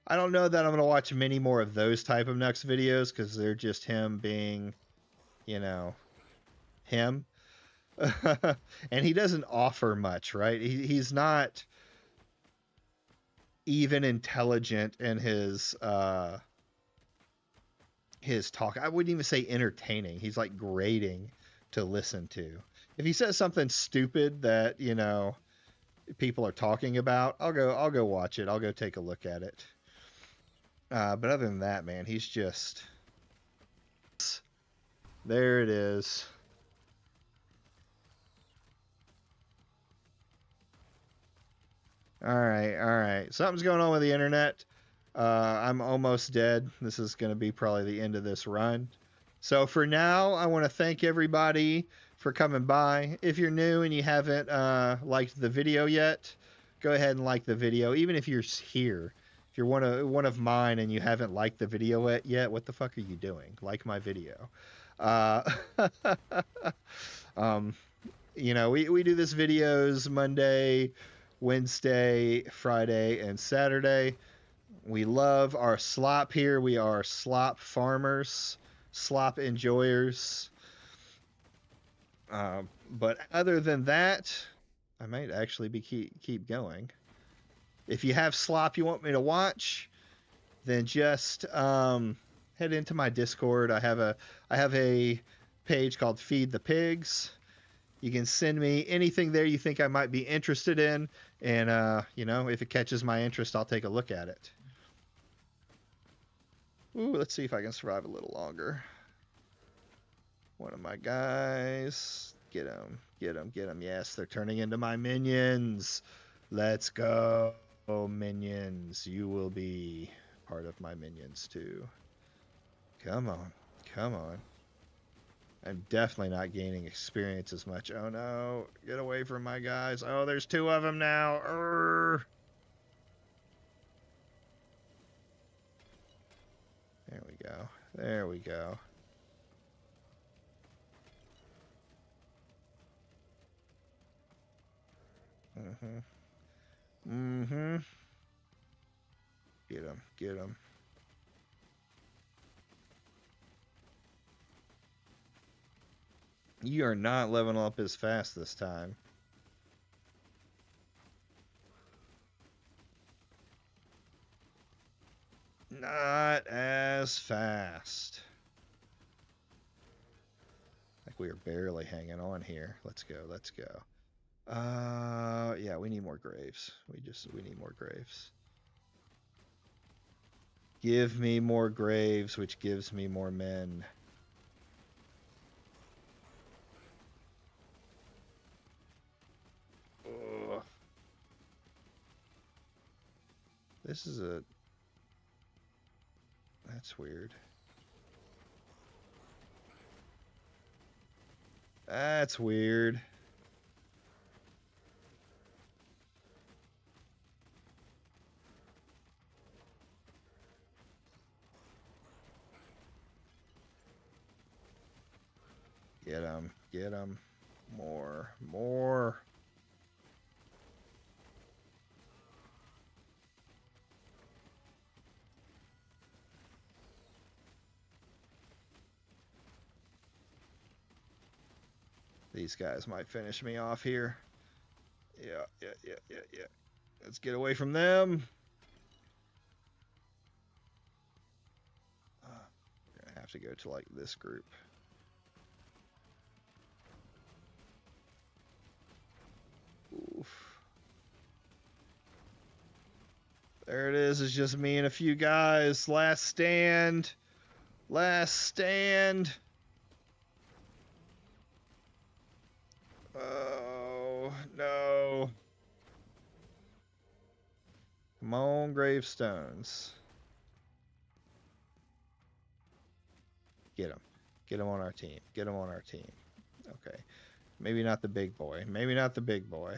I don't know that I'm going to watch many more of those type of Nux videos because they're just him being, you know, him. And he doesn't offer much, right? He's not even intelligent in his talk. I wouldn't even say entertaining. He's like grating to listen to. If he says something stupid that, you know, people are talking about, I'll go watch it. I'll go take a look at it. But other than that, man, he's just... There it is. All right. Something's going on with the internet. I'm almost dead. This is going to be probably the end of this run. So for now, I want to thank everybody for coming by. If you're new and you haven't liked the video yet, go ahead and like the video, even if you're here. If you're one of mine and you haven't liked the video yet, what the fuck are you doing? Like my video. You know, we do this videos Monday, Wednesday, Friday, and Saturday. We love our slop here. We are slop farmers, slop enjoyers. But other than that, I might actually be keep going. If you have slop you want me to watch, then just head into my Discord. I have a page called Feed the Pigs. You can send me anything there you think I might be interested in, and you know, if it catches my interest, I'll take a look at it. Ooh, let's see if I can survive a little longer. One of my guys, get him. Yes, they're turning into my minions. Let's go. Oh, minions, you will be part of my minions too. Come on. I'm definitely not gaining experience as much. Oh no, get away from my guys. Oh, there's two of them now. There we go. Get him. You are not leveling up as fast this time. Not as fast. Like we are barely hanging on here. Let's go. Yeah, we need more graves. We need more graves. Give me more graves, which gives me more men. Ugh. This is a... That's weird. That's weird. Get him. More. These guys might finish me off here. Yeah. Let's get away from them. We're gonna have to go to like this group. Oof. There it is. It's just me and a few guys. Last stand. Oh, no. Come on, gravestones. Get him. Get him on our team. Get him on our team. Okay. Maybe not the big boy. Maybe not the big boy.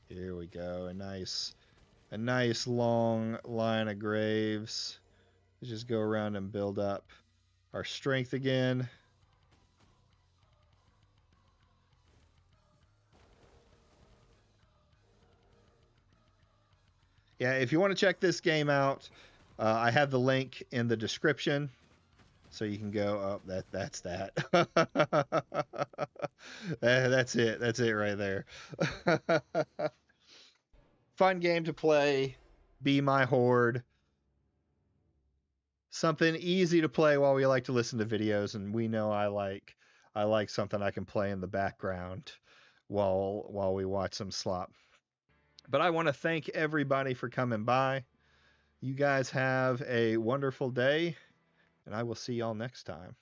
Here we go. A nice long line of graves. Let's just go around and build up our strength again. Yeah, if you want to check this game out, I have the link in the description, so you can go up. That's that. That's it. That's it right there. Fun game to play. Be My Horde. Something easy to play while we like to listen to videos, and we know I like something I can play in the background while we watch some slop. But I want to thank everybody for coming by. You guys have a wonderful day, and I will see y'all next time.